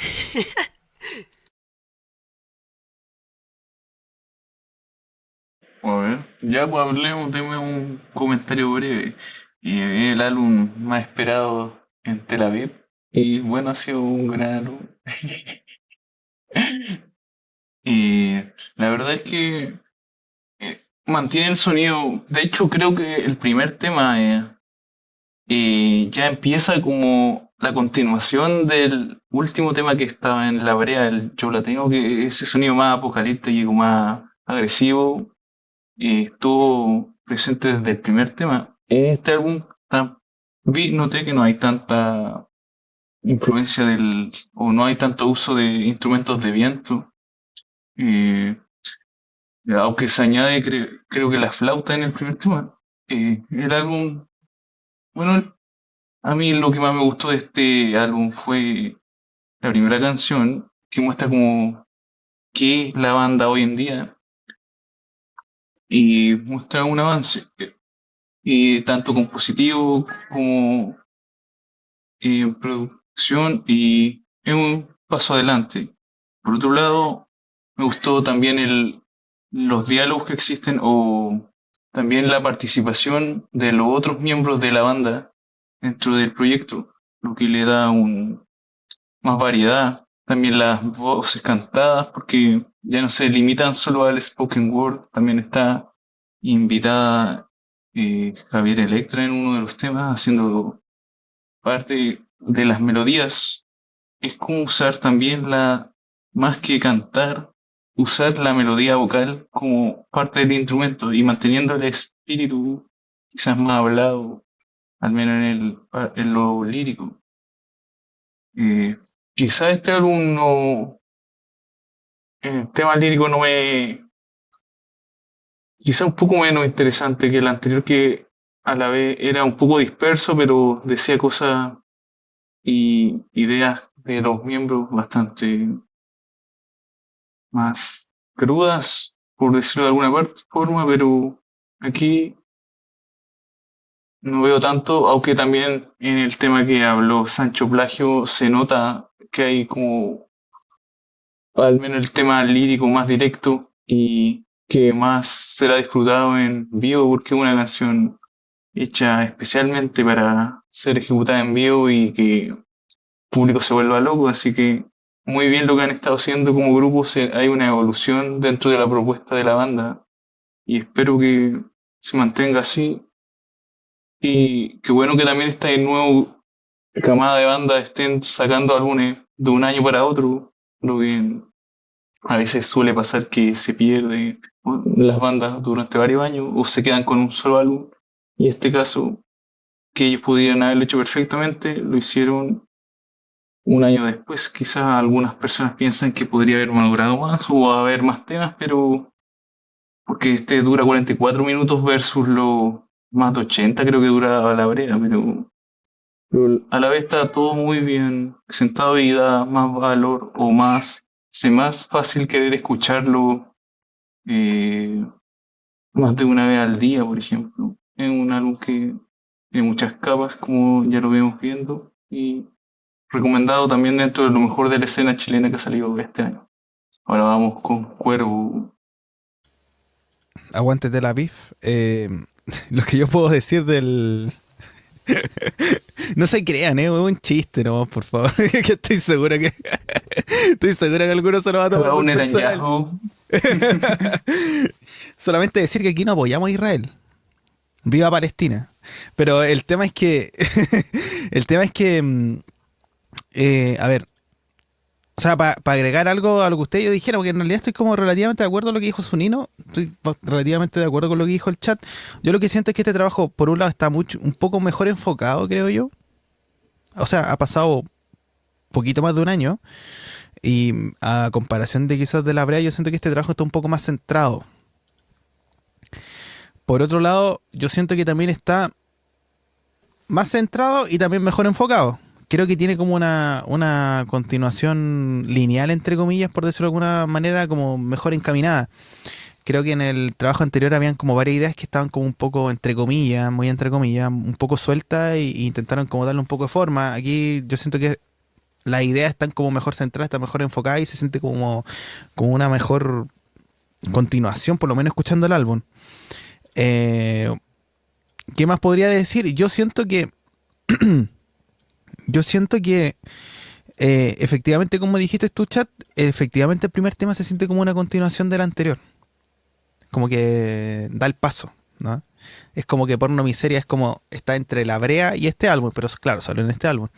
A ver, ya pues hablemos, deme un comentario breve. El álbum más esperado en Tel Aviv. Y bueno, ha sido un gran álbum. Y la verdad es que mantiene el sonido. De hecho, creo que el primer tema ya empieza como la continuación del último tema que estaba en la brea, el Yo la tengo, que ese sonido más apocalíptico, más agresivo, estuvo presente desde el primer tema. En este álbum noté que no hay tanta influencia o no hay tanto uso de instrumentos de viento. eh, Aunque se añade, creo que la flauta en el primer tema. El álbum, bueno, a mí lo que más me gustó de este álbum fue la primera canción, que muestra como qué es la banda hoy en día y muestra un avance, tanto compositivo como en producción, y es un paso adelante. Por otro lado, me gustó también los diálogos que existen, o también la participación de los otros miembros de la banda dentro del proyecto, lo que le da más variedad. También las voces cantadas, porque ya no se limitan solo al spoken word, también está invitada Javier Electra en uno de los temas, haciendo parte de las melodías. Es como usar también más que cantar, usar la melodía vocal como parte del instrumento y manteniendo el espíritu quizás más hablado, al menos en lo lírico. Eh, Quizás este álbum no, el tema lírico no me, quizás un poco menos interesante que el anterior, que a la vez era un poco disperso, pero decía cosas y ideas de los miembros bastante más crudas, por decirlo de alguna forma, pero aquí no veo tanto, aunque también en el tema que habló Sancho Plagio se nota que hay como, al menos el tema lírico más directo y que más será disfrutado en vivo, porque es una canción hecha especialmente para ser ejecutada en vivo y que el público se vuelva loco, así que muy bien lo que han estado haciendo como grupo. Hay una evolución dentro de la propuesta de la banda y espero que se mantenga así. Y qué bueno que también esta nueva camada de bandas estén sacando álbumes de un año para otro, lo que a veces suele pasar que se pierde las bandas durante varios años o se quedan con un solo álbum. Y en este caso, que ellos pudieran haberlo hecho perfectamente, lo hicieron un año después. Quizás algunas personas piensan que podría haber madurado más o haber más temas, pero porque este dura 44 minutos versus los más de 80 creo que dura la brea, pero a la vez está todo muy bien presentado y da más valor, o hace más fácil querer escucharlo eh, más de una vez al día, por ejemplo. Es un álbum que tiene muchas capas, como ya lo vemos viendo, y recomendado también dentro de lo mejor de la escena chilena que ha salido este año. Ahora vamos con Cuervo. Aguante Tel Aviv. Lo que yo puedo decir del... No se crean, es un chiste, no, por favor. Que estoy seguro que... Estoy seguro que alguno se lo va a tomar Raúl por personal. Netanyahu. Solamente decir que aquí no apoyamos a Israel. Viva Palestina. Pero el tema es que... el tema es que... a ver, o sea, para agregar algo a lo que usted y yo dijera, porque en realidad estoy como relativamente de acuerdo con lo que dijo Zunino, estoy relativamente de acuerdo con lo que dijo el chat. Yo lo que siento es que este trabajo, por un lado, está un poco mejor enfocado, creo yo. O sea, ha pasado poquito más de un año, y a comparación de quizás de la brea, yo siento que este trabajo está un poco más centrado. Por otro lado, yo siento que también está más centrado y también mejor enfocado. Creo que tiene como una continuación lineal, entre comillas, por decirlo de alguna manera, como mejor encaminada. Creo que en el trabajo anterior habían como varias ideas que estaban como un poco, entre comillas, muy entre comillas, un poco sueltas, y intentaron como darle un poco de forma. Aquí yo siento que las ideas están como mejor centradas, están mejor enfocadas y se siente como una mejor continuación, por lo menos escuchando el álbum. ¿qué más podría decir? Yo siento que efectivamente, como dijiste tu chat, efectivamente el primer tema se siente como una continuación del anterior. Como que da el paso, ¿no? Es como que Porno Miseria es como está entre La Brea y este álbum, pero claro, salió en este álbum.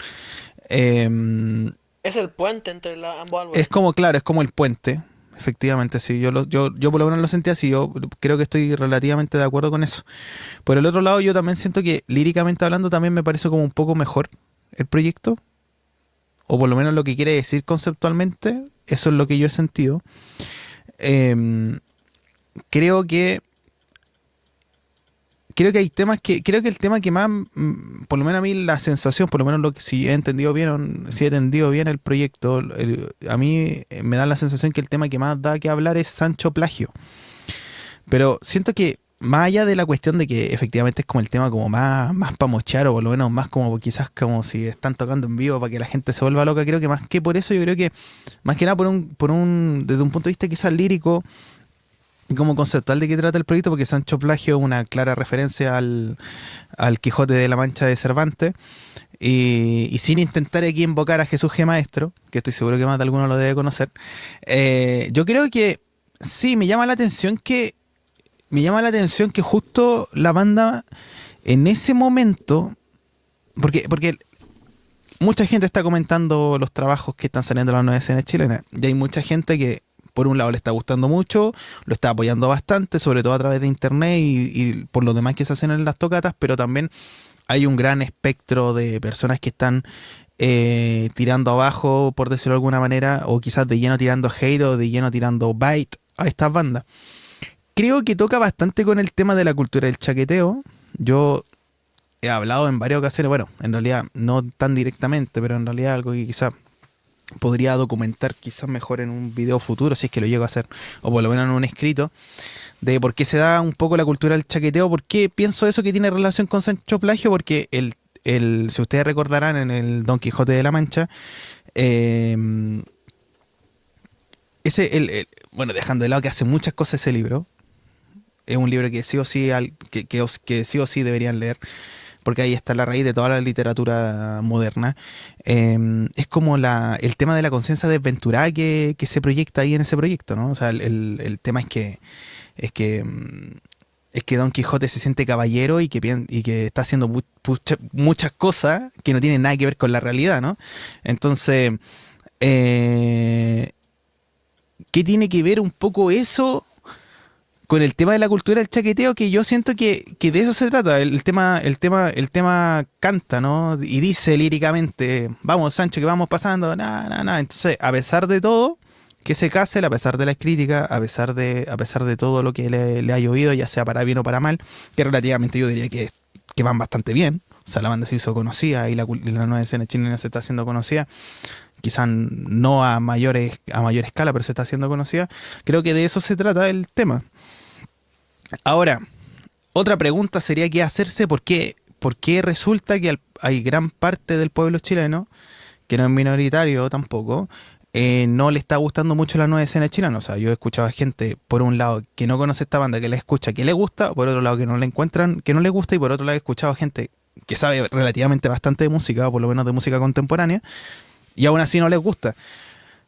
Es el puente entre ambos álbumes. Es como, claro, es como el puente. Efectivamente, sí. Yo por lo menos lo sentí así. Yo creo que estoy relativamente de acuerdo con eso. Por el otro lado, yo también siento que líricamente hablando también me parece como un poco mejor el proyecto. O por lo menos lo que quiere decir conceptualmente. Eso es lo que yo he sentido. Em, creo que hay temas creo que el tema que más, por lo menos a mí la sensación, por lo menos lo que si he entendido bien, si he entendido bien el proyecto, a mí me da la sensación que el tema que más da que hablar es Sancho Plagio. Pero siento que más allá de la cuestión de que efectivamente es como el tema como más para mochar, o por lo menos más como quizás como si están tocando en vivo para que la gente se vuelva loca, creo que más que por eso, yo creo que más que nada desde un punto de vista quizás lírico y como conceptual de qué trata el proyecto, porque Sancho Plagio es una clara referencia al Quijote de la Mancha de Cervantes, y sin intentar aquí invocar a Jesús G. Maestro, que estoy seguro que más de alguno lo debe conocer, yo creo que sí, me llama la atención que justo la banda en ese momento, porque mucha gente está comentando los trabajos que están saliendo de las nuevas escenas chilenas, y hay mucha gente que por un lado le está gustando mucho, lo está apoyando bastante, sobre todo a través de internet y por lo demás que se hacen en las tocatas, pero también hay un gran espectro de personas que están tirando abajo, por decirlo de alguna manera, o quizás de lleno tirando hate o de lleno tirando bite a estas bandas. Creo que toca bastante con el tema de la cultura del chaqueteo. Yo he hablado en varias ocasiones, bueno, en realidad no tan directamente, pero en realidad algo que quizás podría documentar quizás mejor en un video futuro, si es que lo llego a hacer, o por lo menos en un escrito, de por qué se da un poco la cultura del chaqueteo, por qué pienso eso que tiene relación con Sancho Plagio, porque si ustedes recordarán en el Don Quijote de la Mancha, bueno, dejando de lado que hace muchas cosas ese libro, es un libro que sí o sí, que sí o sí deberían leer, porque ahí está la raíz de toda la literatura moderna. Es como el tema de la conciencia desventurada que se proyecta ahí en ese proyecto, ¿no? O sea, el tema es que Don Quijote se siente caballero y que está haciendo muchas cosas que no tienen nada que ver con la realidad, ¿no? Entonces, ¿qué tiene que ver un poco eso con el tema de la cultura del chaqueteo? Que yo siento que de eso se trata. El tema canta, ¿no? Y dice líricamente, vamos Sancho, que vamos pasando, nada. Entonces, a pesar de todo que se case, a pesar de las críticas, a pesar de todo lo que le ha llovido, ya sea para bien o para mal, que relativamente yo diría que van bastante bien. O sea, la banda se hizo conocida y la nueva escena chilena se está haciendo conocida. Quizás no a mayor escala, pero se está haciendo conocida. Creo que de eso se trata el tema. Ahora, otra pregunta sería qué hacerse, ¿por qué resulta que hay gran parte del pueblo chileno, que no es minoritario tampoco, no le está gustando mucho la nueva escena chilena? O sea, yo he escuchado a gente, por un lado, que no conoce esta banda, que la escucha, que le gusta, por otro lado, que no la encuentran, que no le gusta, y por otro lado he escuchado a gente que sabe relativamente bastante de música, o por lo menos de música contemporánea, y aún así no les gusta.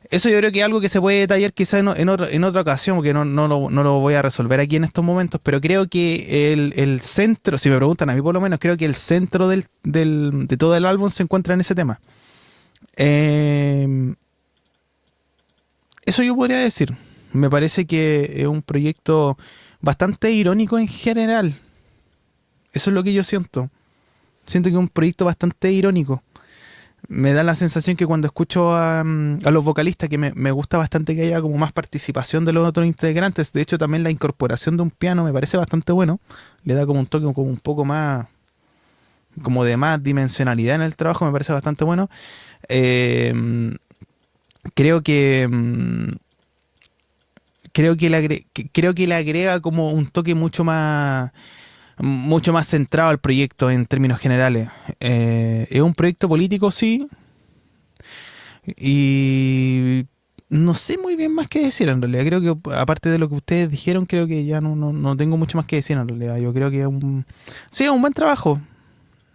Eso yo creo que es algo que se puede detallar quizás en otra ocasión, porque no lo voy a resolver aquí en estos momentos, pero creo que el centro, si me preguntan a mí por lo menos, creo que el centro de todo el álbum se encuentra en ese tema. Eso yo podría decir. Me parece que es un proyecto bastante irónico en general. Eso es lo que yo siento. Siento que es un proyecto bastante irónico. Me da la sensación que cuando escucho a los vocalistas, que me gusta bastante que haya como más participación de los otros integrantes. De hecho, también la incorporación de un piano me parece bastante bueno. Le da como un toque como un poco más, como de más dimensionalidad en el trabajo, me parece bastante bueno. Creo que le agrega como un toque mucho más centrado al proyecto en términos generales. Es un proyecto político, sí, y no sé muy bien más que decir en realidad. Creo que aparte de lo que ustedes dijeron, creo que ya no tengo mucho más que decir en realidad. Yo creo que sí, es un buen trabajo.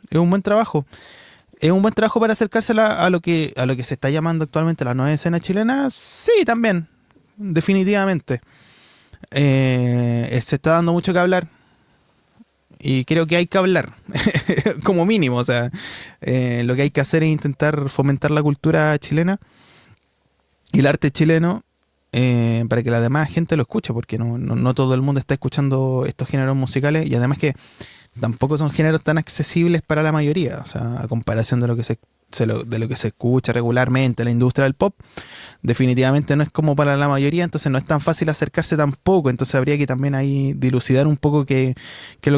Es un buen trabajo. Es un buen trabajo para acercarse a lo que se está llamando actualmente la nueva escena chilena. Sí, también. Definitivamente. Se está dando mucho que hablar. Y creo que hay que hablar, como mínimo. O sea, lo que hay que hacer es intentar fomentar la cultura chilena y el arte chileno para que la demás gente lo escuche, porque no todo el mundo está escuchando estos géneros musicales y además que tampoco son géneros tan accesibles para la mayoría, o sea, a comparación de lo que de lo que se escucha regularmente en la industria del pop, definitivamente no es como para la mayoría, entonces no es tan fácil acercarse tampoco, entonces habría que también ahí dilucidar un poco qué es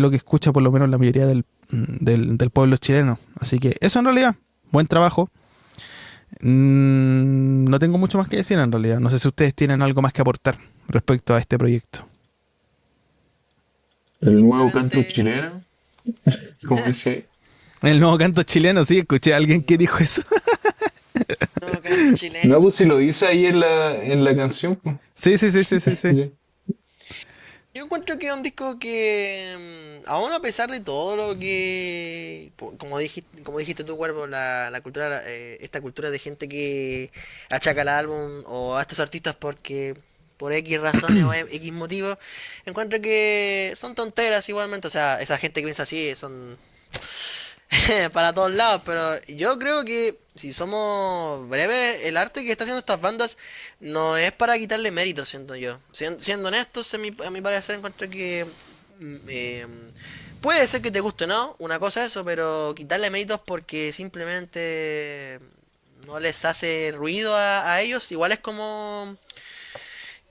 lo que escucha por lo menos la mayoría del pueblo chileno. Así que eso en realidad, buen trabajo. No tengo mucho más que decir en realidad. No sé si ustedes tienen algo más que aportar respecto a este proyecto. El nuevo canto Simplemente, chileno, como dice, El nuevo canto chileno, sí, escuché a alguien que dijo eso. no, canto chileno. no, pues si lo dice ahí en la canción, pues. Sí, sí, sí, sí, sí, sí. Ya. Yo encuentro que es un disco que, aún a pesar de todo lo que, como dijiste tú, Cuervo, la cultura, esta cultura de gente que achaca el álbum o a estos artistas porque por X razones o X motivos, encuentro que son tonteras igualmente. O sea, esa gente que piensa así son para todos lados, pero yo creo que si somos breves, el arte que está haciendo estas bandas no es para quitarle mérito, siento yo. Siendo honestos, a mi parecer encuentro que puede ser que te guste o no, una cosa es eso, pero quitarle méritos porque simplemente no les hace ruido a ellos, igual es como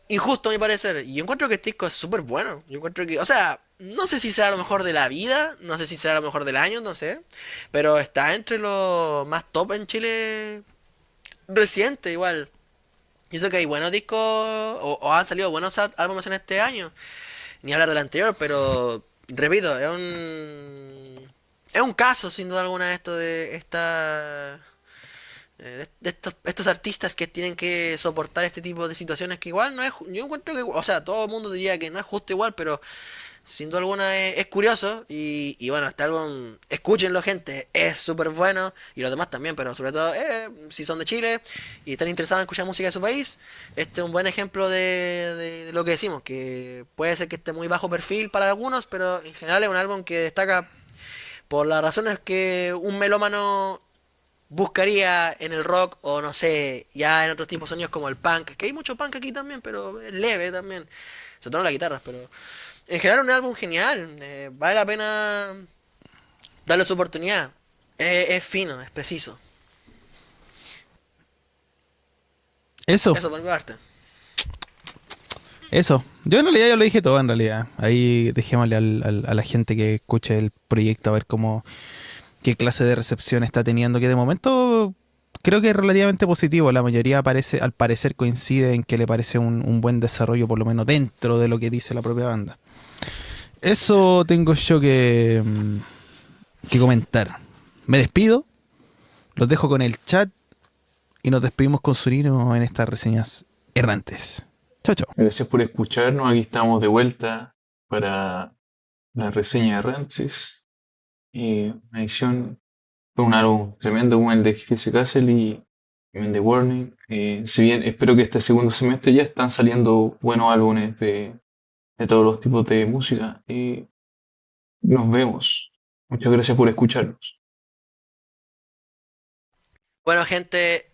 injusto a mi parecer. Y yo encuentro que este disco es súper bueno. Yo encuentro que, o sea, no sé si será lo mejor de la vida, no sé si será lo mejor del año, no sé. Pero está entre los más top en Chile reciente igual. Y eso que hay buenos discos, o han salido buenos álbumes en este año. Ni hablar del anterior, pero repito, es un caso sin duda alguna esto de esta de estos artistas que tienen que soportar este tipo de situaciones que igual no es, yo encuentro que, o sea, todo el mundo diría que no es justo igual, pero sin duda alguna es curioso y bueno, este álbum, escúchenlo gente, es súper bueno y los demás también, pero sobre todo si son de Chile y están interesados en escuchar música de su país, este es un buen ejemplo de lo que decimos, que puede ser que esté muy bajo perfil para algunos, pero en general es un álbum que destaca por las razones que un melómano buscaría en el rock o no sé, ya en otros tipos de sonidos como el punk, que hay mucho punk aquí también, pero es leve también, se tocan las guitarras, pero en general un álbum genial, vale la pena darle su oportunidad, es fino, es preciso, Eso, eso por mi parte. eso. Yo en realidad ya lo dije todo en realidad. Ahí dejémosle a la gente que escuche el proyecto a ver qué clase de recepción está teniendo, que de momento creo que es relativamente positivo. La mayoría al parecer coincide en que le parece un buen desarrollo, por lo menos dentro de lo que dice la propia banda. Eso tengo yo que comentar. Me despido, los dejo con el chat y nos despedimos con Surino en estas reseñas errantes. Chao, chao. Gracias por escucharnos. Aquí estamos de vuelta para la reseña de Rancis. Una edición fue un álbum tremendo como el de Jesse Castle y también de Warning. Si bien espero que este segundo semestre ya están saliendo buenos álbumes de todos los tipos de música. Y nos vemos. Muchas gracias por escucharnos. Bueno, gente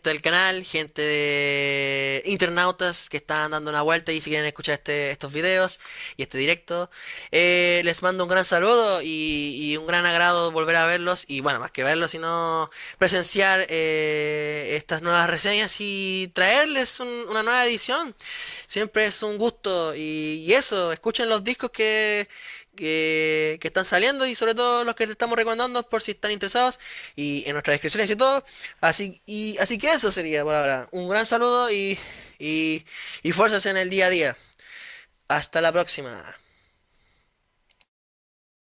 del canal, gente de internautas que están dando una vuelta y si quieren escuchar estos videos y este directo, les mando un gran saludo y un gran agrado volver a verlos y bueno, más que verlos, sino presenciar estas nuevas reseñas y traerles una nueva edición. Siempre es un gusto y eso, escuchen los discos que están saliendo y sobre todo los que les estamos recomendando por si están interesados y en nuestras descripciones y todo. Así que eso sería por ahora. Un gran saludo y fuerzas en el día a día. Hasta la próxima.